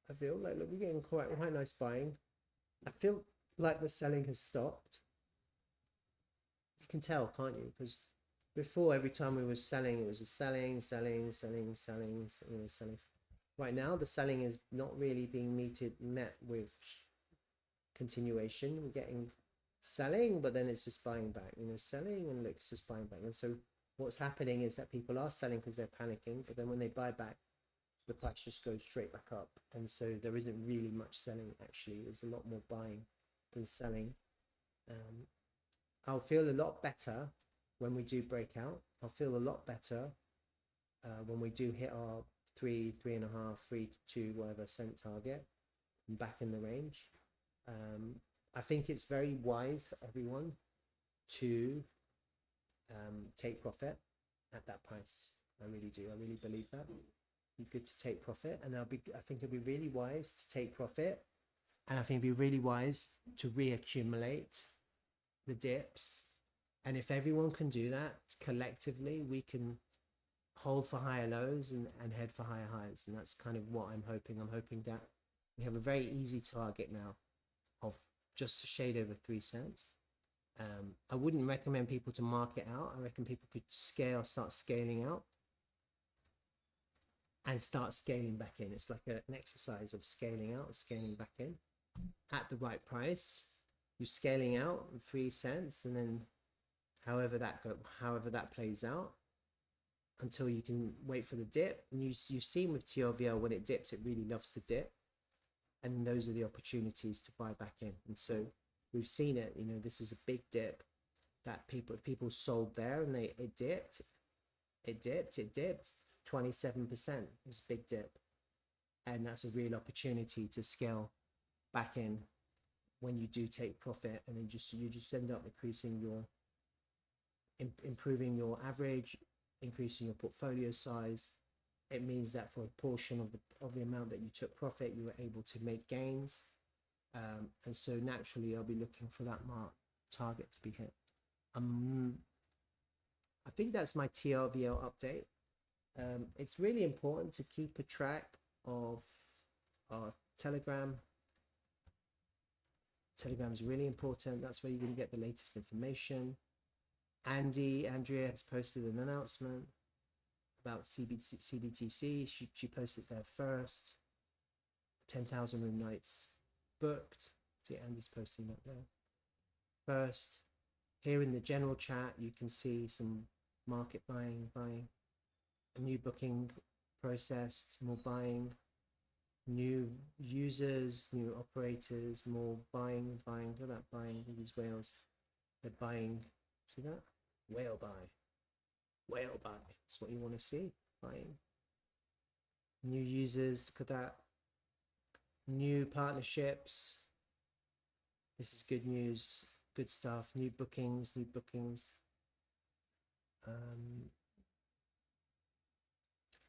I feel like, look, we're getting quite nice buying. I feel like the selling has stopped. You can tell, can't you? Because before, every time we were selling, it was just selling. Right now, the selling is not really being met with continuation. We're getting selling, but then it's just buying back. Selling, and look, it's just buying back. And so what's happening is that people are selling because they're panicking, but then when they buy back, the price just goes straight back up. And so there isn't really much selling, actually. There's a lot more buying than selling. I'll feel a lot better when we do break out. I'll feel a lot better when we do hit our 3, 3.5, 3 to 2 whatever cent target and back in the range. I think it's very wise for everyone to take profit at that price. I really do. I really believe that. It'd be good to take profit, and I think it'd be really wise to take profit, and I think it'd be really wise to reaccumulate the dips. And if everyone can do that collectively, we can hold for higher lows and head for higher highs. And that's kind of what I'm hoping. I'm hoping that we have a very easy target now of just a shade over 3 cents. I wouldn't recommend people to market out. I reckon people could start scaling out and start scaling back in. It's like an exercise of scaling out and scaling back in at the right price. you're scaling out 3 cents, and then however that plays out until you can wait for the dip. And you've seen with TRVL, when it dips, it really loves to dip, and those are the opportunities to buy back in. And so we've seen it, you know, this is a big dip that people sold there, and it dipped 27%. It was a big dip, and that's a real opportunity to scale back in when you do take profit, and then you just end up improving your average, increasing your portfolio size. It means that for a portion of the amount that you took profit, you were able to make gains, and so naturally I'll be looking for that target to be hit. I think that's my TRVL update. It's really important to keep a track of our Telegram. Telegram is really important. That's where you're going to get the latest information. Andrea has posted an announcement about CBTC. She posted there first. 10,000 room nights booked. See, Andy's posting that there first. Here in the general chat, you can see some market buying, a new booking process, more buying, new users, new operators, more buying. Look at that buying, these whales. They're buying. See that? Whale buy. That's what you want to see. Buying. New users, look at that. New partnerships. This is good news. Good stuff. New bookings.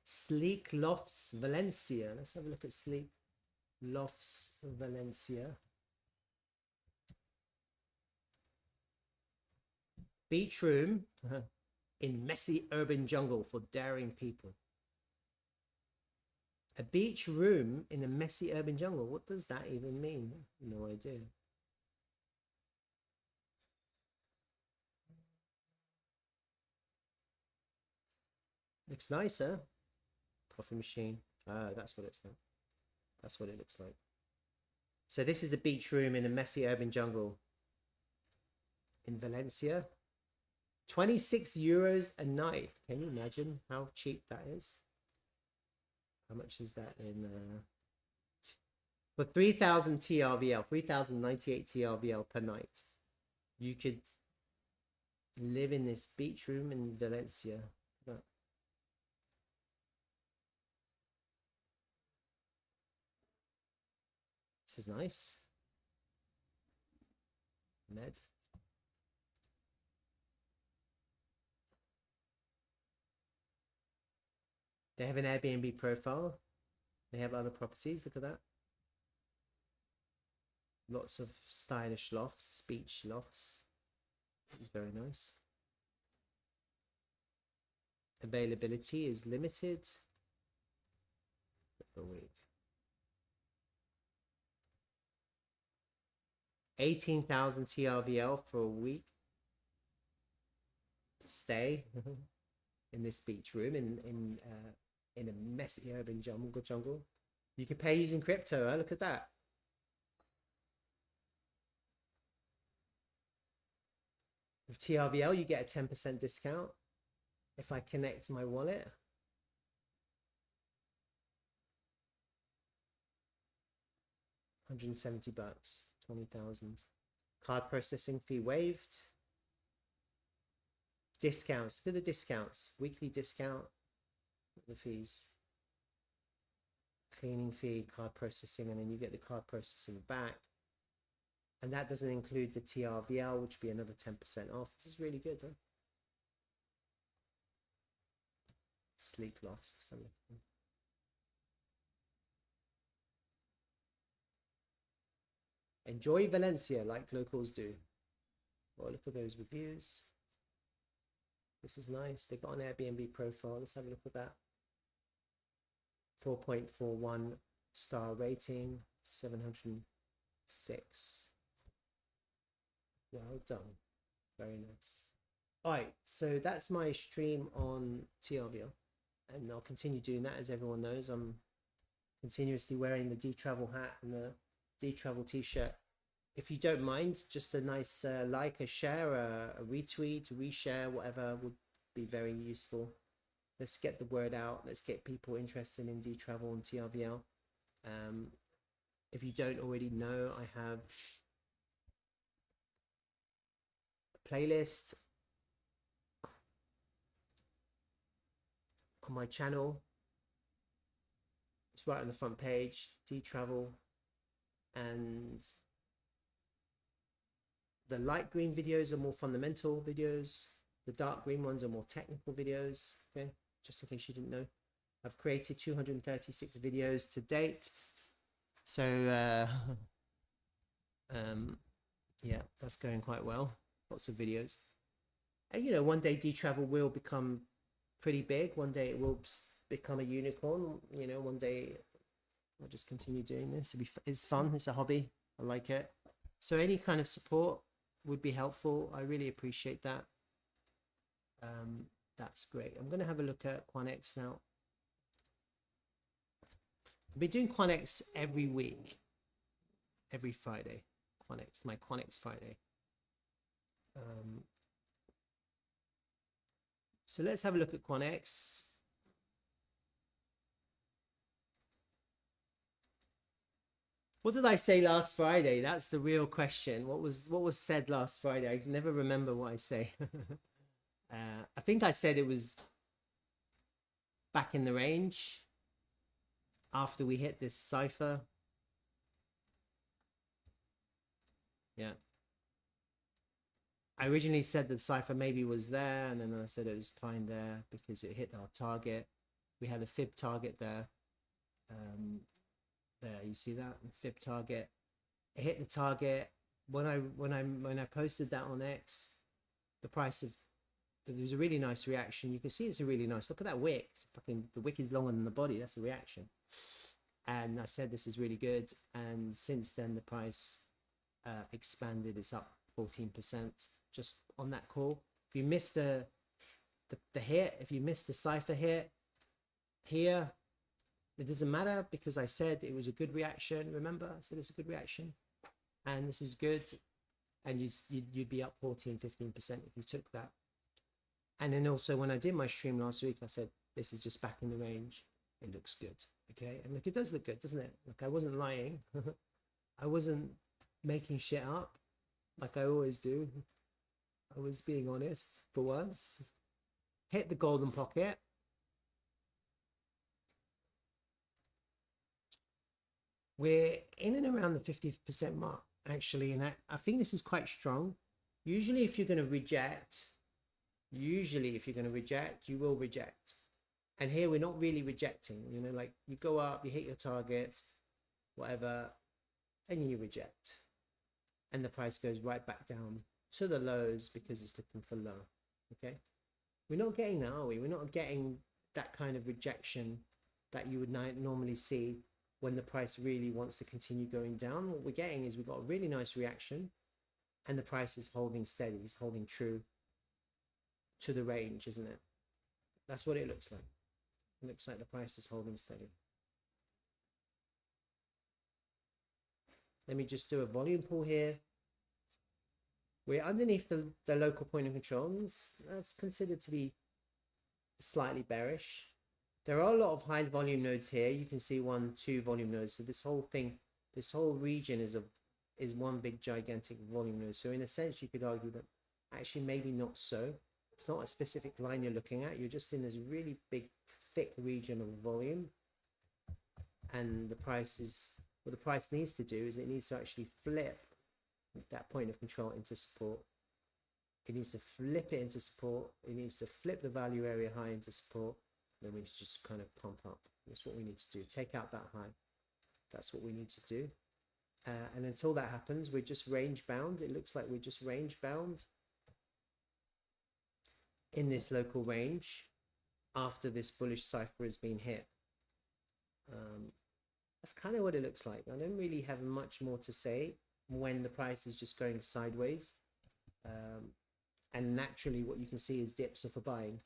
Sleek Lofts Valencia. Let's have a look at Sleek Lofts Valencia. Beach room in messy urban jungle for daring people. A beach room in a messy urban jungle. What does that even mean? No idea. Looks nice, huh? Coffee machine. That's what it's like. That's what it looks like. So this is a beach room in a messy urban jungle in Valencia. 26 euros a night. Can you imagine how cheap that is? How much is that in for 3,000 TRVL, 3,098 TRVL per night? You could live in this beach room in Valencia. This is nice. Med. They have an Airbnb profile. They have other properties. Look at that. Lots of stylish lofts, beach lofts. It's very nice. Availability is limited for a week. 18,000 TRVL for a week stay in this beach room in a messy urban jungle. You can pay using crypto. Huh? Look at that. With TRVL, you get a 10% discount if I connect my wallet. $170, 20,000. Card processing fee waived. Discounts. Look at the discounts. Weekly discount. The fees. Cleaning fee, card processing, and then you get the card processing back. And that doesn't include the TRVL, which would be another 10% off. This is really good, huh? Sleek lofts. Enjoy Valencia like locals do. Oh, look at those reviews. This is nice. They've got an Airbnb profile. Let's have a look at that. 4.41 star rating. 706. Well done. Very nice. All right. So that's my stream on TRVL. And I'll continue doing that. As everyone knows, I'm continuously wearing the D-Travel hat and the D-Travel t-shirt if you don't mind, just a nice like, a share, a retweet, a reshare, whatever would be very useful. Let's get the word out. Let's get people interested in D-Travel and TRVL. If you don't already know, I have a playlist on my channel. It's right on the front page, D-Travel, and the light green videos are more fundamental videos. The dark green ones are more technical videos. Okay, just in case you didn't know, I've created 236 videos to date. So yeah, that's going quite well. Lots of videos. And you know, one day D-Travel will become pretty big. One day it will become a unicorn. You know, one day I'll just continue doing this. It's fun. It's a hobby. I like it. So any kind of support would be helpful. I really appreciate that. That's great. I'm going to have a look at QANX now. I've been doing QANX every week, every Friday. QANX, my QANX Friday. So let's have a look at QANX. What did I say last Friday? That's the real question. What was said last Friday? I never remember what I say. I think I said it was back in the range after we hit this cipher. Yeah. I originally said the cipher maybe was there, and then I said it was fine there because it hit our target. We had a fib target there. There, you see that fib target. It hit the target. When I posted that on X, the price of there was a really nice reaction. You can see it's a really nice. Look at that wick. Fucking the wick is longer than the body. That's a reaction. And I said this is really good. And since then the price expanded. It's up 14% just on that call. If you missed the hit, if you missed the cipher hit here, it doesn't matter because I said it was a good reaction. Remember, I said it's a good reaction, and this is good, and you'd be up 14-15% if you took that. And then also when I did my stream last week, I said this is just back in the range. It looks good, okay? And look, it does look good, doesn't it? Like I wasn't lying. I wasn't making shit up like I always do. I was being honest for once. Hit the golden pocket. We're in and around the 50% mark, actually, and I think this is quite strong. Usually if you're going to reject, you will reject. And here we're not really rejecting, you know, like you go up, you hit your targets, whatever, and you reject. And the price goes right back down to the lows because it's looking for low, okay? We're not getting that, are we? We're not getting that kind of rejection that you would normally see when the price really wants to continue going down. What we're getting is we've got a really nice reaction and the price is holding steady, it's holding true to the range, isn't it? That's what it looks like. It looks like the price is holding steady. Let me just do a volume pull here. We're underneath the local point of control. That's considered to be slightly bearish. There are a lot of high volume nodes here. You can see 1, 2 volume nodes. So this whole thing, this whole region is one big gigantic volume node. So in a sense, you could argue that actually maybe not so. It's not a specific line you're looking at. You're just in this really big, thick region of volume. And the price is, what the price needs to do is it needs to actually flip that point of control into support. It needs to flip it into support. It needs to flip the value area high into support. Then we just kind of pump up. That's what we need to do. Take out that high. That's what we need to do. And until that happens, we're just range bound. It looks like we're just range bound in this local range after this bullish cipher has been hit. That's kind of what it looks like. I don't really have much more to say when the price is just going sideways. And naturally what you can see is dips are for buying.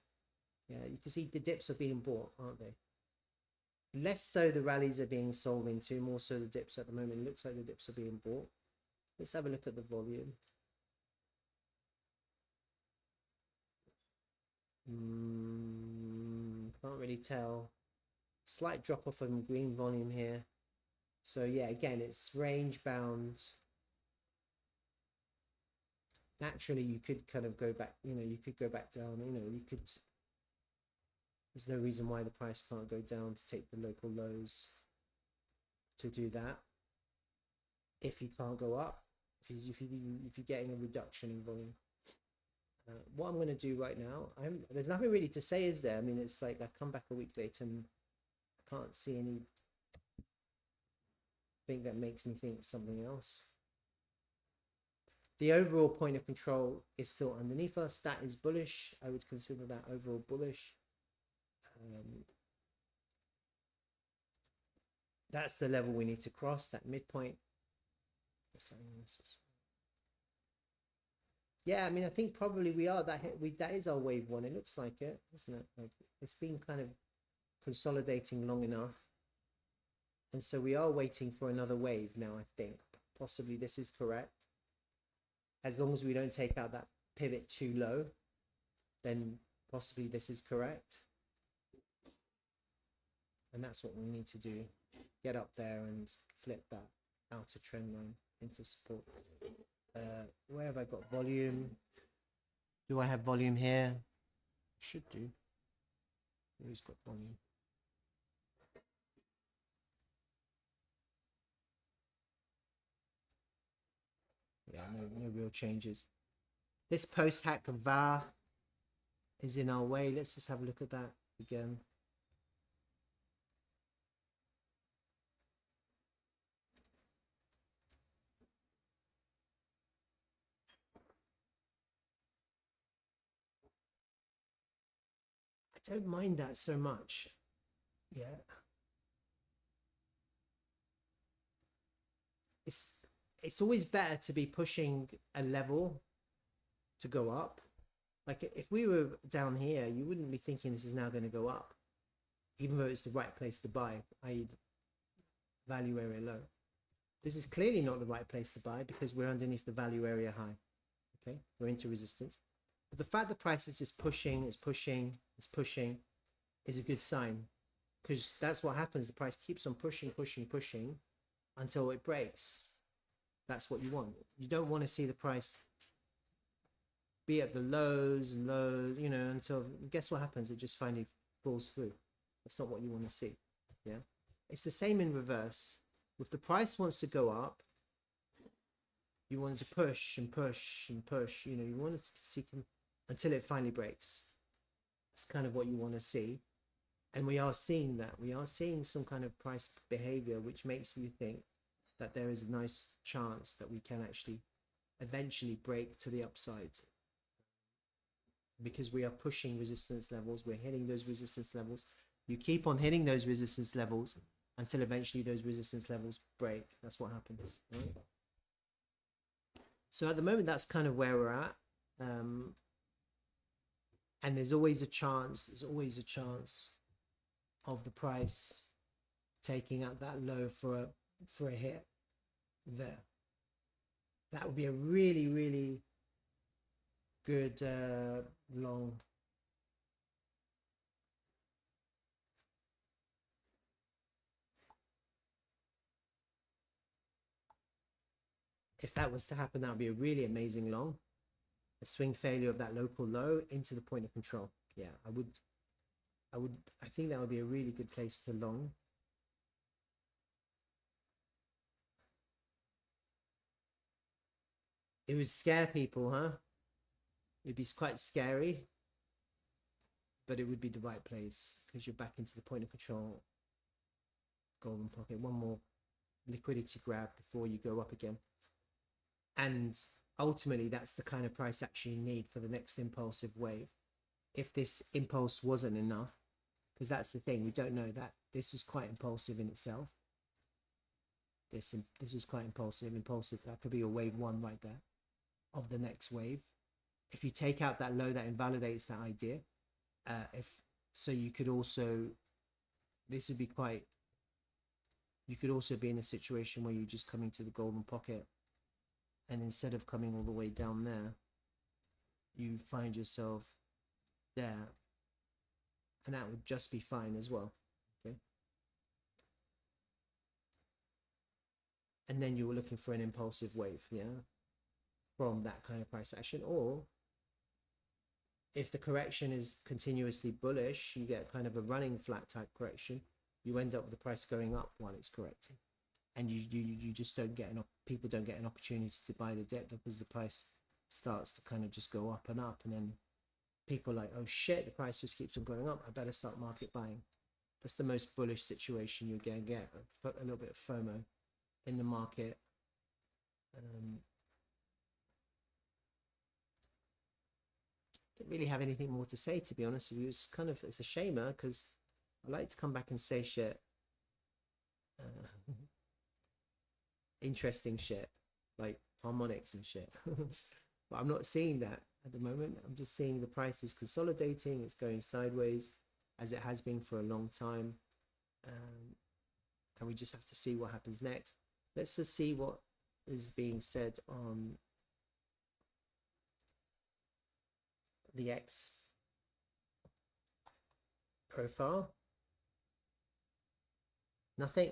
Yeah, you can see the dips are being bought, aren't they? Less so the rallies are being sold into, more so the dips at the moment. It looks like the dips are being bought. Let's have a look at the volume. Can't really tell. Slight drop off in green volume here. So yeah, again, it's range bound. Naturally, you could kind of go back, you know, you could go back down, you know, you could, there's no reason why the price can't go down to take the local lows to do that. If you can't go up, if you're getting a reduction in volume. What I'm going to do right now, there's nothing really to say, is there? I mean, it's like I come back a week later and I can't see anything that makes me think something else. The overall point of control is still underneath us. That is bullish. I would consider that overall bullish. That's the level we need to cross, that midpoint. Yeah, I mean, I think probably we are that is our wave one. It looks like it, isn't it? Like it's been kind of consolidating long enough, and so we are waiting for another wave now. I think possibly this is correct. As long as we don't take out that pivot too low, then possibly this is correct. And that's what we need to do. Get up there and flip that outer trend line into support. Where have I got volume? Do I have volume here? Should do. Who's got volume? Yeah, no real changes. This post-hack VAR is in our way. Let's just have a look at that again. I don't mind that so much. Yeah. It's always better to be pushing a level to go up. Like if we were down here, you wouldn't be thinking this is now going to go up, even though it's the right place to buy, i.e. value area low. This is clearly not the right place to buy because we're underneath the value area high. Okay, we're into resistance. But the fact the price is just pushing, is a good sign, because that's what happens. The price keeps on pushing until it breaks. That's what you want. You don't want to see the price be at the lows, you know, until, guess what happens? It just finally falls through. That's not what you want to see. Yeah, it's the same in reverse. If the price wants to go up, you want it to push and push and push. You know, you want it to see until it finally breaks. That's kind of what you want to see. And we are seeing that. We are seeing some kind of price behavior, which makes you think that there is a nice chance that we can actually eventually break to the upside. Because we are pushing resistance levels. We're hitting those resistance levels. You keep on hitting those resistance levels until eventually those resistance levels break. That's what happens, right? So at the moment, that's kind of where we're at. And there's always a chance, of the price taking out that low for a hit there. That would be a really, really good long. If that was to happen, that would be a really amazing long. A swing failure of that local low into the point of control. Yeah, I think that would be a really good place to long. It would scare people, huh? It'd be quite scary, but it would be the right place because you're back into the point of control. Golden pocket. One more liquidity grab before you go up again. And ultimately, that's the kind of price action you need for the next impulsive wave. If this impulse wasn't enough, because that's the thing, we don't know that this was quite impulsive in itself. This is quite impulsive. That could be a wave one right there of the next wave. If you take out that low, that invalidates that idea. You could also, this would be quite, you could also be in a situation where you're just coming to the golden pocket and instead of coming all the way down there, you find yourself there, and that would just be fine as well. Okay, and then you were looking for an impulsive wave, yeah, from that kind of price action. Or if the correction is continuously bullish, you get kind of a running flat type correction, you end up with the price going up while it's correcting, and you just don't get people don't get an opportunity to buy the dip because the price starts to kind of just go up, and then people are like, oh shit, the price just keeps on going up, I better start market buying. That's the most bullish situation you're going to get, a little bit of FOMO in the market. Don't really have anything more to say, to be honest with you. It's a shame, because I like to come back and say shit, interesting shit, like harmonics and shit. But I'm not seeing that at the moment. I'm just seeing the price is consolidating, it's going sideways as it has been for a long time, and we just have to see what happens next. Let's just see what is being said on the X profile. Nothing.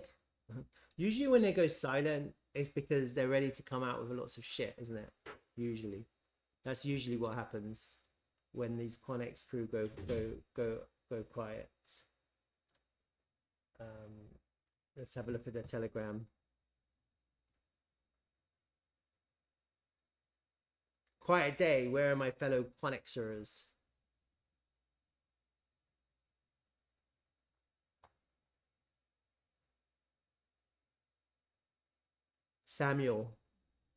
Usually when they go silent, it's because they're ready to come out with lots of shit, isn't it? Usually that's usually what happens when these QANX crew go quiet. Let's have a look at their Telegram. Quiet day, where are my fellow QANXers? Samuel,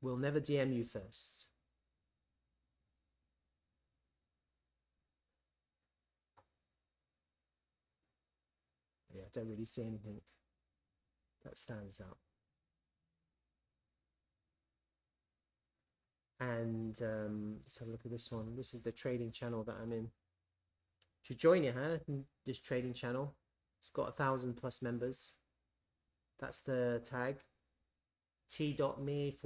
we'll never DM you first. Yeah, I don't really see anything that stands out. And let's have a look at this one. This is the trading channel that I'm in. Should join you, huh? This trading channel. It's got 1,000+ members. That's the tag. t.me/QAN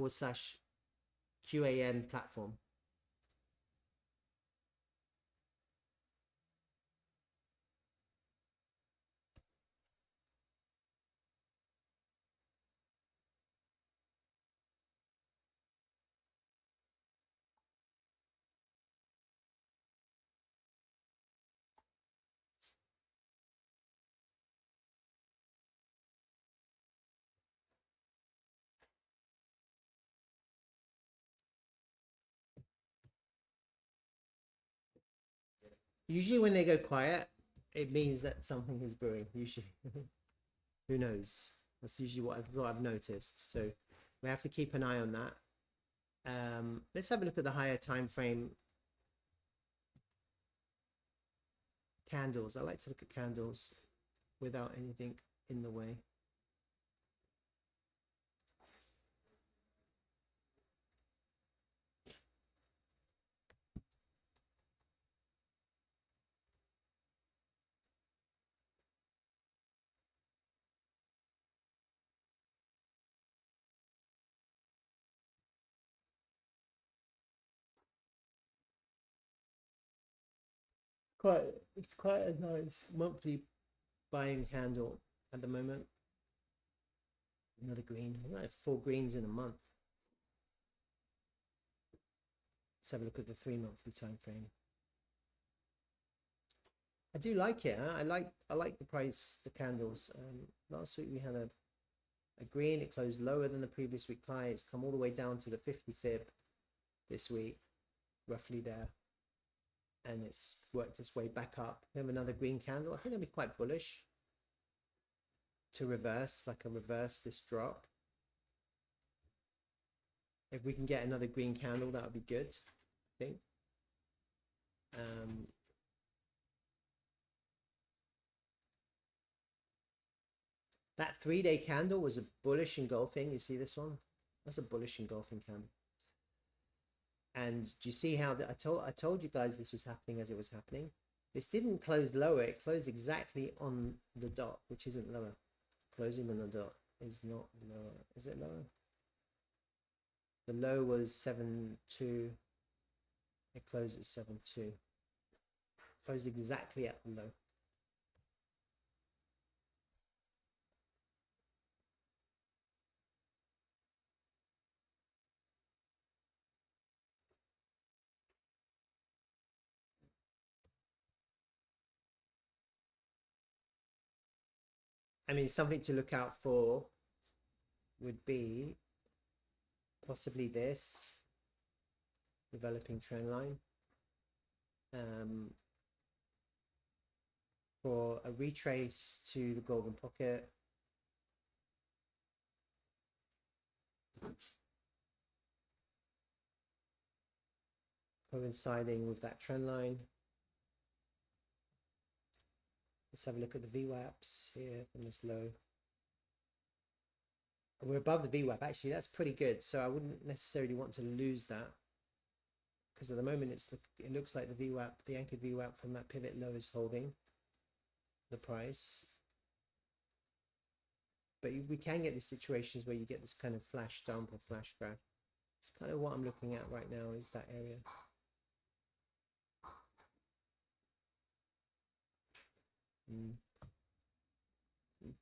platform. Usually when they go quiet, it means that something is brewing, usually. Who knows? That's usually what I've noticed. So we have to keep an eye on that. Let's have a look at the higher time frame candles. I like to look at candles without anything in the way. It's quite a nice monthly buying candle at the moment. Another green. I have 4 greens in a month. Let's have a look at the 3 monthly time frame. I do like it. Huh? I like the price, the candles. Last week we had a green. It closed lower than the previous week high. It's come all the way down to the 50 fib this week, roughly there, and it's worked its way back up. We have another green candle. I think that'll be quite bullish to reverse, like a reverse this drop. If we can get another green candle, that would be good, I think. That 3-day candle was a bullish engulfing. You see this one? That's a bullish engulfing candle. And do you see how I told you guys this was happening as it was happening? This didn't close lower. It closed exactly on the dot, which isn't lower. Closing on the dot is not lower. Is it lower? The low was 7.2. It closed at 7.2. Closed exactly at the low. I mean, something to look out for would be possibly this developing trend line. For a retrace to the golden pocket. Coinciding with that trend line. Let's have a look at the VWAPs here from this low. We're above the VWAP. Actually, that's pretty good. So I wouldn't necessarily want to lose that, because at the moment it looks like the VWAP, the anchored VWAP from that pivot low, is holding the price. But we can get these situations where you get this kind of flash dump or flash crash. It's kind of what I'm looking at right now, is that area.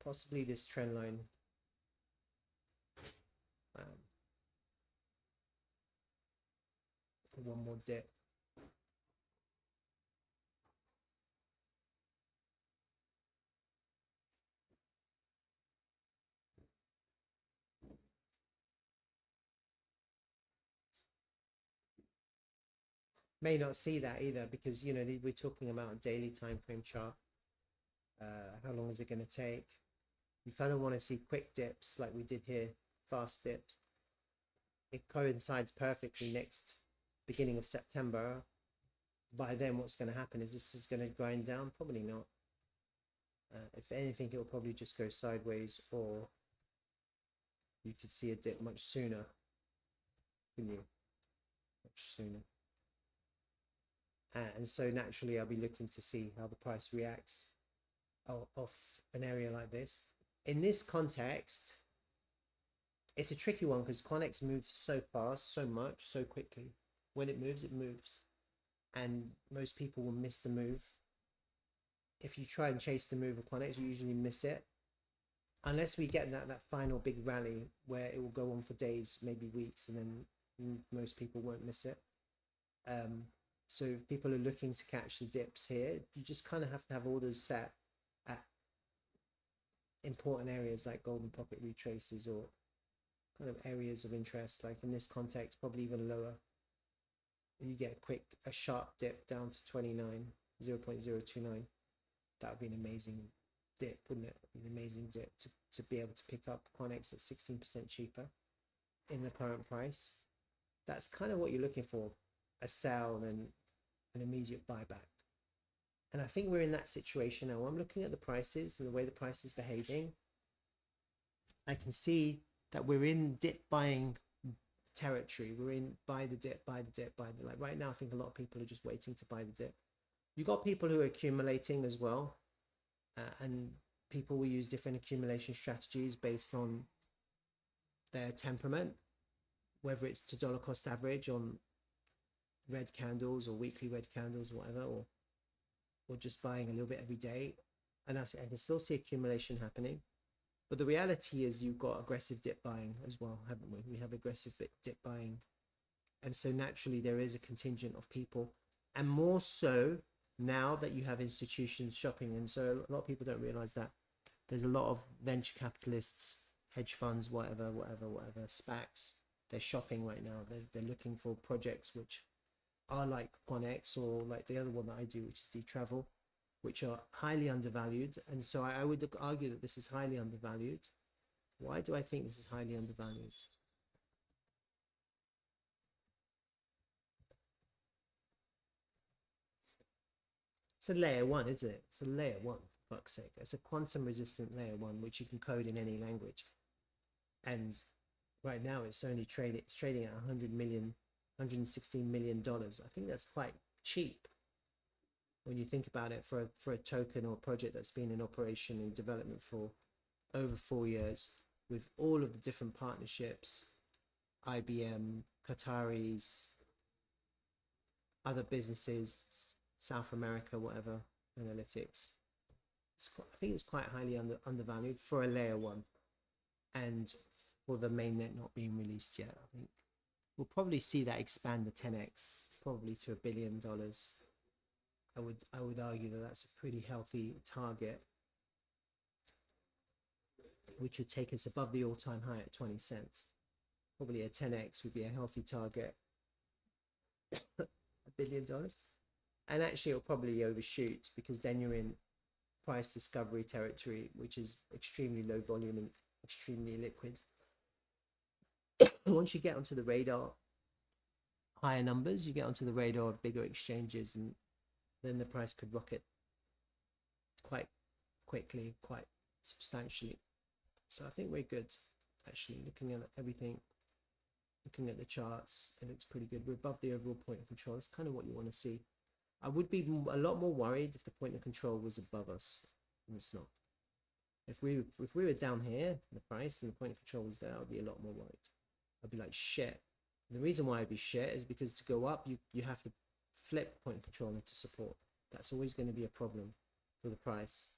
Possibly this trend line. For one more dip. May not see that either, because you know we're talking about a daily time frame chart. How long is it going to take? You kind of want to see quick dips like we did here, fast dips. It coincides perfectly next beginning of September. By then, what's going to happen is this is going to grind down. Probably not. If anything, it will probably just go sideways, or you could see a dip much sooner. Couldn't you? Much sooner. And so naturally, I'll be looking to see how the price reacts off an area like this. In this context, it's a tricky one because QANX moves so fast, so much, so quickly. When it moves, and most people will miss the move. If you try and chase the move of QANX, you usually miss it, unless we get that final big rally where it will go on for days, maybe weeks, and then most people won't miss it. So if people are looking to catch the dips here, you just kind of have to have orders set at important areas like golden pocket retraces, or kind of areas of interest, like in this context, probably even lower. You get a sharp dip down to 0.029. That would be an amazing dip, wouldn't it? Be an amazing dip to be able to pick up QANX at 16% cheaper in the current price. That's kind of what you're looking for, a sell and an immediate buyback. And I think we're in that situation now. I'm looking at the prices and the way the price is behaving. I can see that we're in dip buying territory. We're in buy the dip. Like right now, I think a lot of people are just waiting to buy the dip. You got people who are accumulating as well, and people will use different accumulation strategies based on their temperament, whether it's to dollar cost average on red candles or weekly red candles, or whatever, or just buying a little bit every day. And I can still see accumulation happening. But the reality is you've got aggressive dip buying as well, haven't we? We have aggressive dip buying. And so naturally there is a contingent of people, and more so now that you have institutions shopping. And so a lot of people don't realize that there's a lot of venture capitalists, hedge funds, whatever, SPACs. They're shopping right now. They're looking for projects which are like QANX, or like the other one that I do, which is TRVL, which are highly undervalued. And so I would argue that this is highly undervalued. Why do I think this is highly undervalued? It's a layer one, isn't it? It's a layer one, for fuck's sake. It's a quantum resistant layer one, which you can code in any language. And right now it's only trading at 100 million, $116 million. I think that's quite cheap when you think about it for a token or project that's been in operation and development for over 4 years, with all of the different partnerships. IBM, Qataris, other businesses, South America, whatever, analytics. I think it's quite highly undervalued for a layer one, and for the mainnet not being released yet. I think we'll probably see that expand the 10x, probably to $1 billion. I would argue that that's a pretty healthy target, which would take us above the all-time high at 20 cents. Probably a 10x would be a healthy target. $1 billion. And actually it'll probably overshoot, because then you're in price discovery territory, which is extremely low volume and extremely liquid. Once you get onto the radar, higher numbers, you get onto the radar of bigger exchanges, and then the price could rocket quite quickly, quite substantially. So I think we're good, actually. Looking at everything, looking at the charts, it looks pretty good. We're above the overall point of control. That's kind of what you want to see. I would be a lot more worried if the point of control was above us, and it's not. If we were down here, the price, and the point of control was there, I would be a lot more worried. I'd be like, shit. And the reason why I'd be shit is because to go up, you have to flip point of control into support. That's always going to be a problem for the price.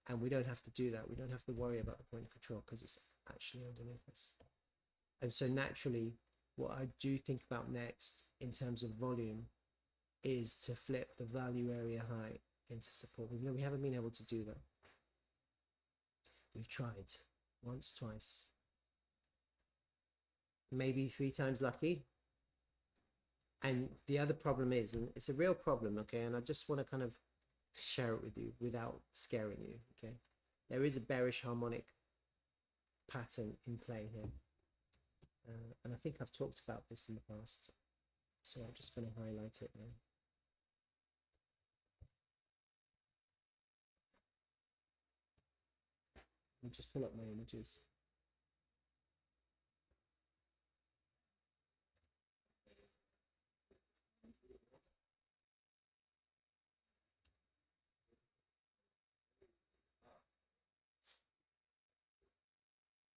And we don't have to do that. We don't have to worry about the point of control, because it's actually underneath us. And so naturally, what I do think about next in terms of volume is to flip the value area high into support. We haven't been able to do that. We've tried once, twice, maybe 3 times lucky. And the other problem is, and it's a real problem, okay, and I just want to kind of share it with you without scaring you, okay, there is a bearish harmonic pattern in play here, and I think I've talked about this in the past, so I'm just going to highlight it now. Let me just pull up my images.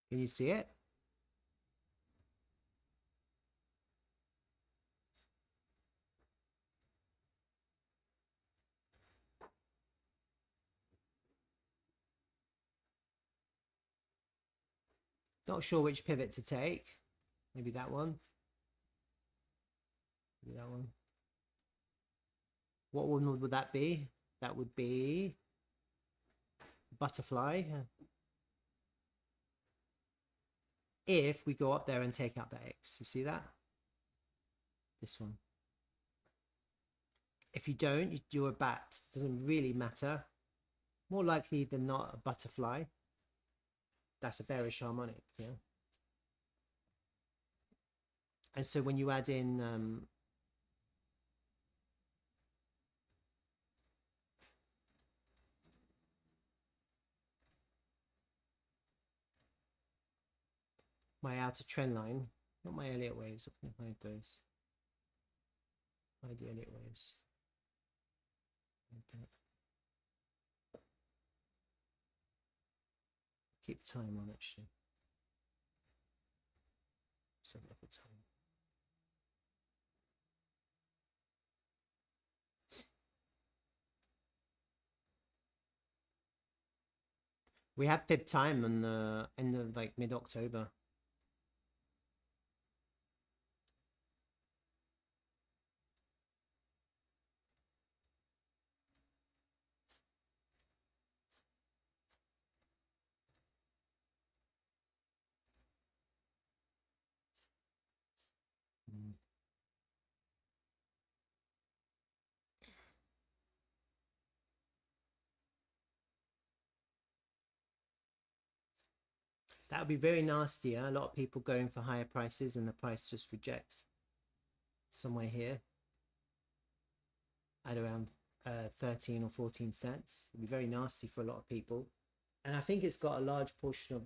Can you see it? Not sure which pivot to take. Maybe that one. Maybe that one. What one would that be? That would be butterfly. If we go up there and take out that X, you see that? This one. If you don't, you're a bat. It doesn't really matter. More likely than not, a butterfly. That's a bearish harmonic, yeah. And so when you add in my outer trend line, not my Elliott waves, I can hide those. Hide the Elliott waves. Like keep time on, actually. Set up a time. We have fib time on the end of like mid-October. That would be very nasty. A lot of people going for higher prices and the price just rejects somewhere here at around 13 or 14 cents. It'd be very nasty for a lot of people. And I think it's got a large portion of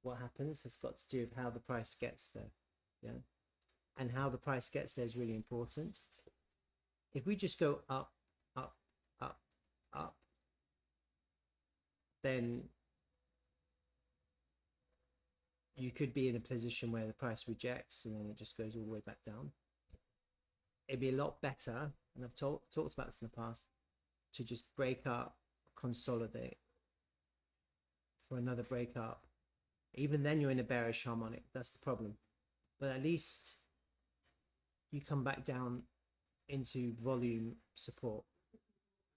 what happens has got to do with how the price gets there. Yeah. And how the price gets there is really important. If we just go up, up, up, up, then you could be in a position where the price rejects and then it just goes all the way back down. It'd be a lot better, and I've talked about this in the past, to just break up, consolidate for another break up. Even then you're in a bearish harmonic. That's the problem. But at least you come back down into volume support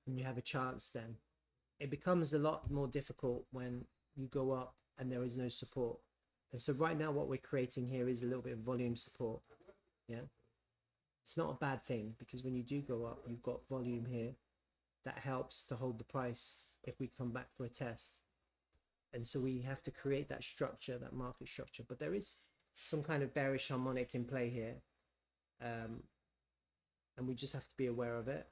and you have a chance then. It becomes a lot more difficult when you go up and there is no support. And so right now what we're creating here is a little bit of volume support. Yeah, it's not a bad thing, because when you do go up, you've got volume here that helps to hold the price if we come back for a test. And so we have to create that structure, that market structure. But there is some kind of bearish harmonic in play here, and we just have to be aware of it.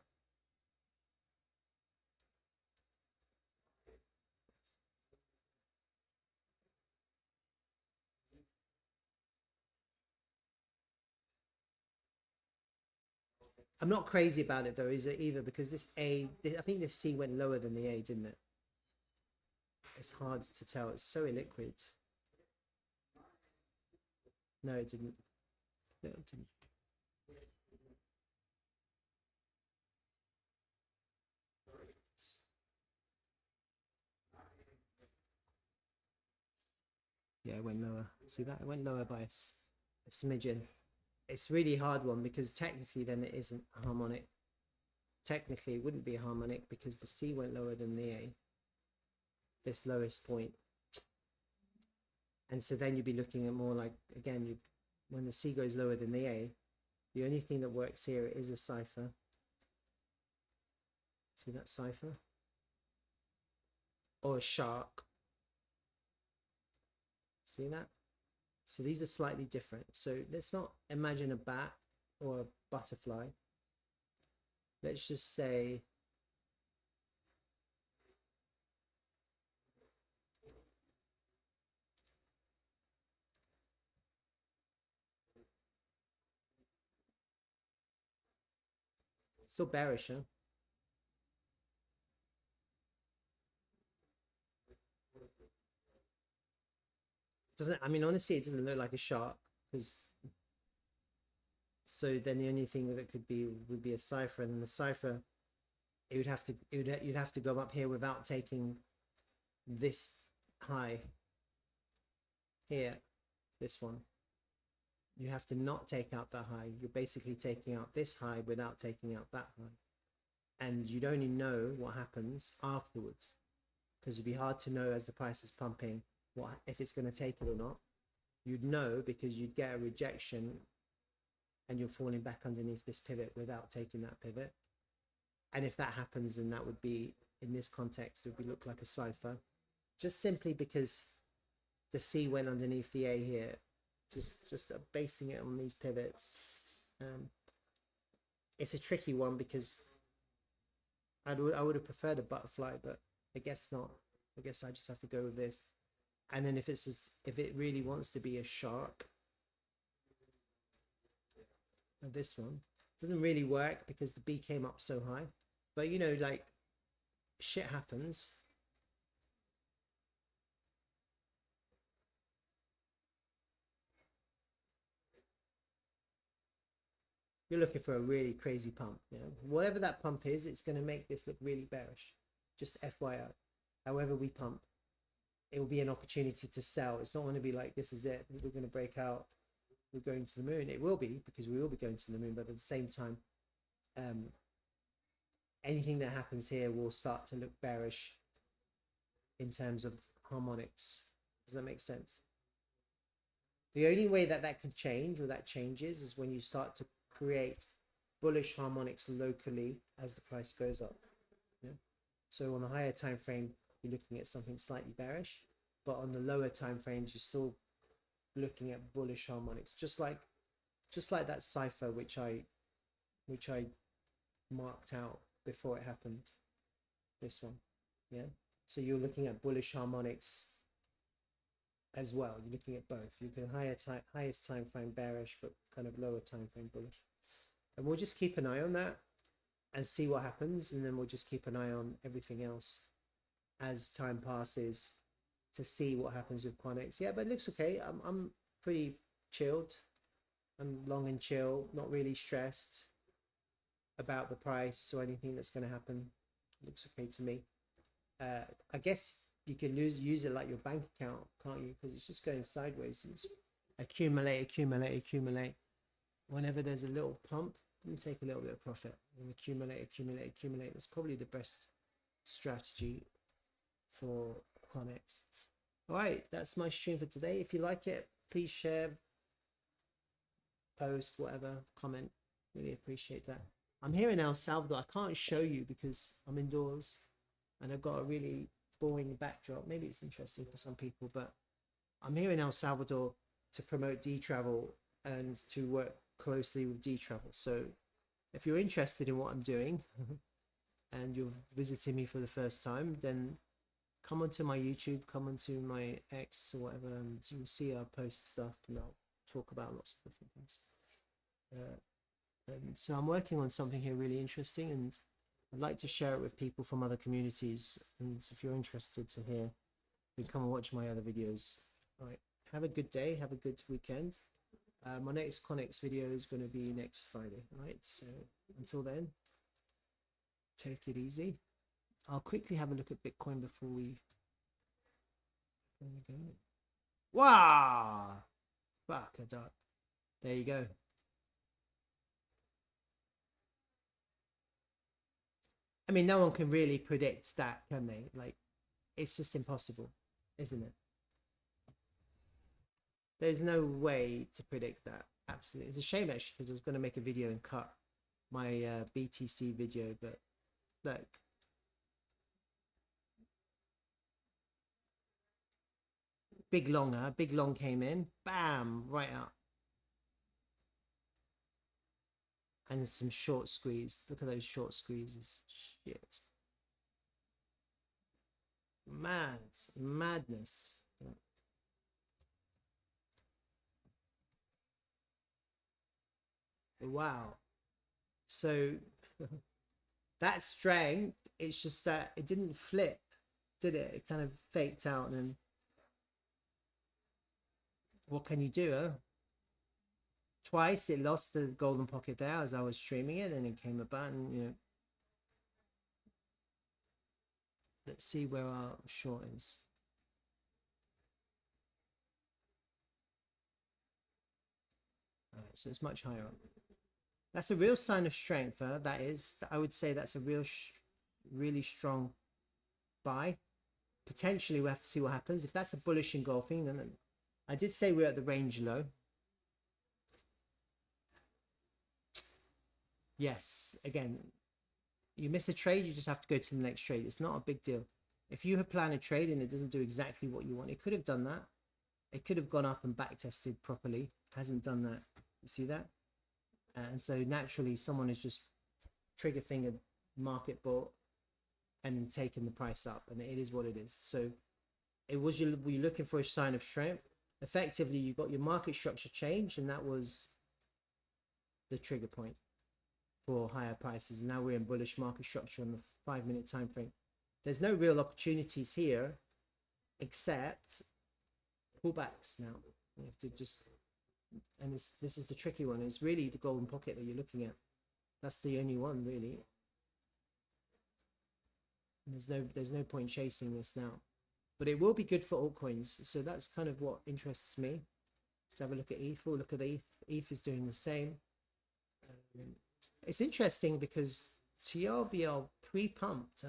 I'm not crazy about it though, is it either? Because this I think this C went lower than the A, didn't it? It's hard to tell. It's so illiquid. No, it didn't. No, it didn't. Yeah, it went lower. See that? It went lower by a smidgen. It's really hard one, because technically then it isn't a harmonic. Technically it wouldn't be a harmonic because the C went lower than the A, this lowest point. And so then you'd be looking at more like, again, when the C goes lower than the A, the only thing that works here is a cipher. See that cipher? Or a shark. See that? So these are slightly different. So let's not imagine a bat or a butterfly. Let's just say still bearish, huh? Doesn't, I mean, honestly, it doesn't look like a shark, because so then the only thing that could be would be a cipher, and the cipher, it would have to, you'd have to go up here without taking this high here, this one. You have to not take out that high. You're basically taking out this high without taking out that high, and you'd only know what happens afterwards, because it'd be hard to know as the price is pumping what if it's going to take it or not. You'd know because you'd get a rejection and you're falling back underneath this pivot without taking that pivot. And if that happens, then that would be, in this context, it would look like a cipher, just simply because the C went underneath the A here. Just basing it on these pivots. It's a tricky one, because I would have preferred a butterfly, but I guess not. I guess I just have to go with this. And then if it really wants to be a shark, this one doesn't really work because the B came up so high. But you know, like, shit happens. You're looking for a really crazy pump, you know, whatever that pump is, it's going to make this look really bearish. Just FYI, however we pump, it will be an opportunity to sell. It's not going to be like, this is it, we're going to break out, we're going to the moon. It will be, because we will be going to the moon, but at the same time, anything that happens here will start to look bearish in terms of harmonics. Does that make sense? The only way that that could change, or that changes, is when you start to create bullish harmonics locally as the price goes up. Yeah. So on the higher time frame, you're looking at something slightly bearish, but on the lower time frames, you're still looking at bullish harmonics, just like that cipher which I marked out before it happened. This one, yeah. So you're looking at bullish harmonics as well. You're looking at both. You can highest time frame bearish, but kind of lower time frame bullish. And we'll just keep an eye on that and see what happens, and then we'll just keep an eye on everything else as time passes. to see what happens with QANX. Yeah, but it looks okay. I'm pretty chilled. I'm long and chill, not really stressed about the price or anything that's going to happen. It looks okay to me. I guess you can use it like your bank account, can't you? Because it's just going sideways. You just accumulate. Whenever there's a little pump, you take a little bit of profit and accumulate. That's probably the best strategy for QANX. All right, that's my stream for today. If you like it, please share, post, whatever, comment. Really appreciate that. I'm here in El Salvador. I can't show you because I'm indoors and I've got a really boring backdrop. Maybe it's interesting for some people, but I'm here in El Salvador to promote D-Travel and to work closely with D-Travel. So if you're interested in what I'm doing and you're visiting me for the first time, then come onto my YouTube, come onto my X or whatever, and you'll see I'll post stuff and I'll talk about lots of different things. And so I'm working on something here really interesting, and I'd like to share it with people from other communities. And if you're interested to hear, then come and watch my other videos. All right, have a good day, have a good weekend. My next QANX video is going to be next Friday. All right, so until then, take it easy. I'll quickly have a look at Bitcoin before we go. Wow! Fuck a duck. There you go. I mean, no one can really predict that, can they? Like, it's just impossible, isn't it? There's no way to predict that. Absolutely. It's a shame, actually, because I was going to make a video and cut my BTC video, but look. Big long came in, bam, right up. And some short squeeze. Look at those short squeezes. Shit. Madness. Wow. So that strength, it's just that it didn't flip, did it? It kind of faked out, and then what can you do, huh? Twice it lost the golden pocket there as I was streaming it, and it came about, and you know. Let's see where our short is. All right, so it's much higher up. That's a real sign of strength, huh? That is, I would say that's a really strong buy. Potentially we'll have to see what happens. If that's a bullish engulfing, then I did say we're at the range low. Yes, again, you miss a trade, you just have to go to the next trade. It's not a big deal. If you have planned a trade and it doesn't do exactly what you want, it could have done that. It could have gone up and back tested properly. Hasn't done that. You see that? And so naturally someone has just trigger fingered market bought and taken the price up, and it is what it is. So it was, were you looking for a sign of strength? Effectively, you got your market structure change, and that was the trigger point for higher prices. And now we're in bullish market structure on the 5-minute time frame. There's no real opportunities here except pullbacks now. You have to just, and this is the tricky one. It's really the golden pocket that you're looking at. That's the only one really. There's no point chasing this now, but it will be good for altcoins. So that's kind of what interests me. Let's have a look at ETH. We'll look at ETH. ETH is doing the same. It's interesting because TRVL pre-pumped.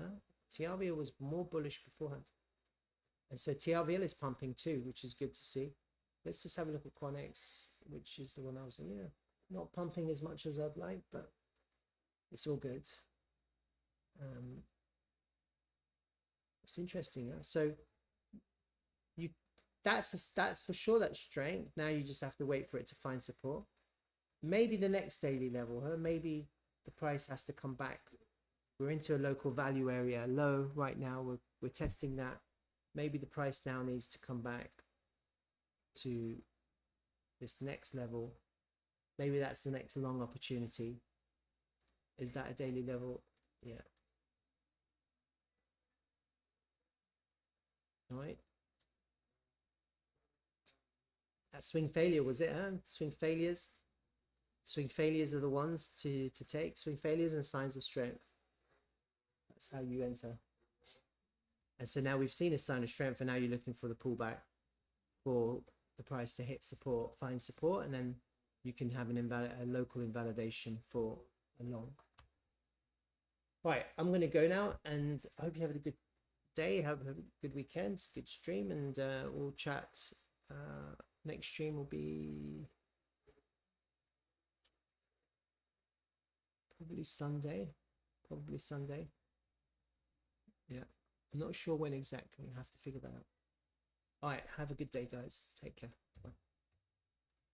TRVL was more bullish beforehand, and so TRVL is pumping too, which is good to see. Let's just have a look at QANX, which is the one I was in. Yeah, not pumping as much as I'd like, but it's all good. It's interesting. So that's for sure, that strength. Now you just have to wait for it to find support. Maybe the next daily level, maybe the price has to come back. We're into a local value area low right now. We're testing that. Maybe the price now needs to come back to this next level. Maybe that's the next long opportunity. Is that a daily level? Yeah. All right. That swing failure, was it? Huh? Swing failures. Swing failures are the ones to take. Swing failures and signs of strength. That's how you enter. And so now we've seen a sign of strength, and now you're looking for the pullback for the price to hit support, find support, and then you can have a local invalidation for a long. Right, I'm going to go now, and I hope you have a good day, have a good weekend, good stream, and we'll chat. Next stream will be probably Sunday. Yeah, I'm not sure when exactly. I have to figure that out. All right, have a good day, guys. Take care.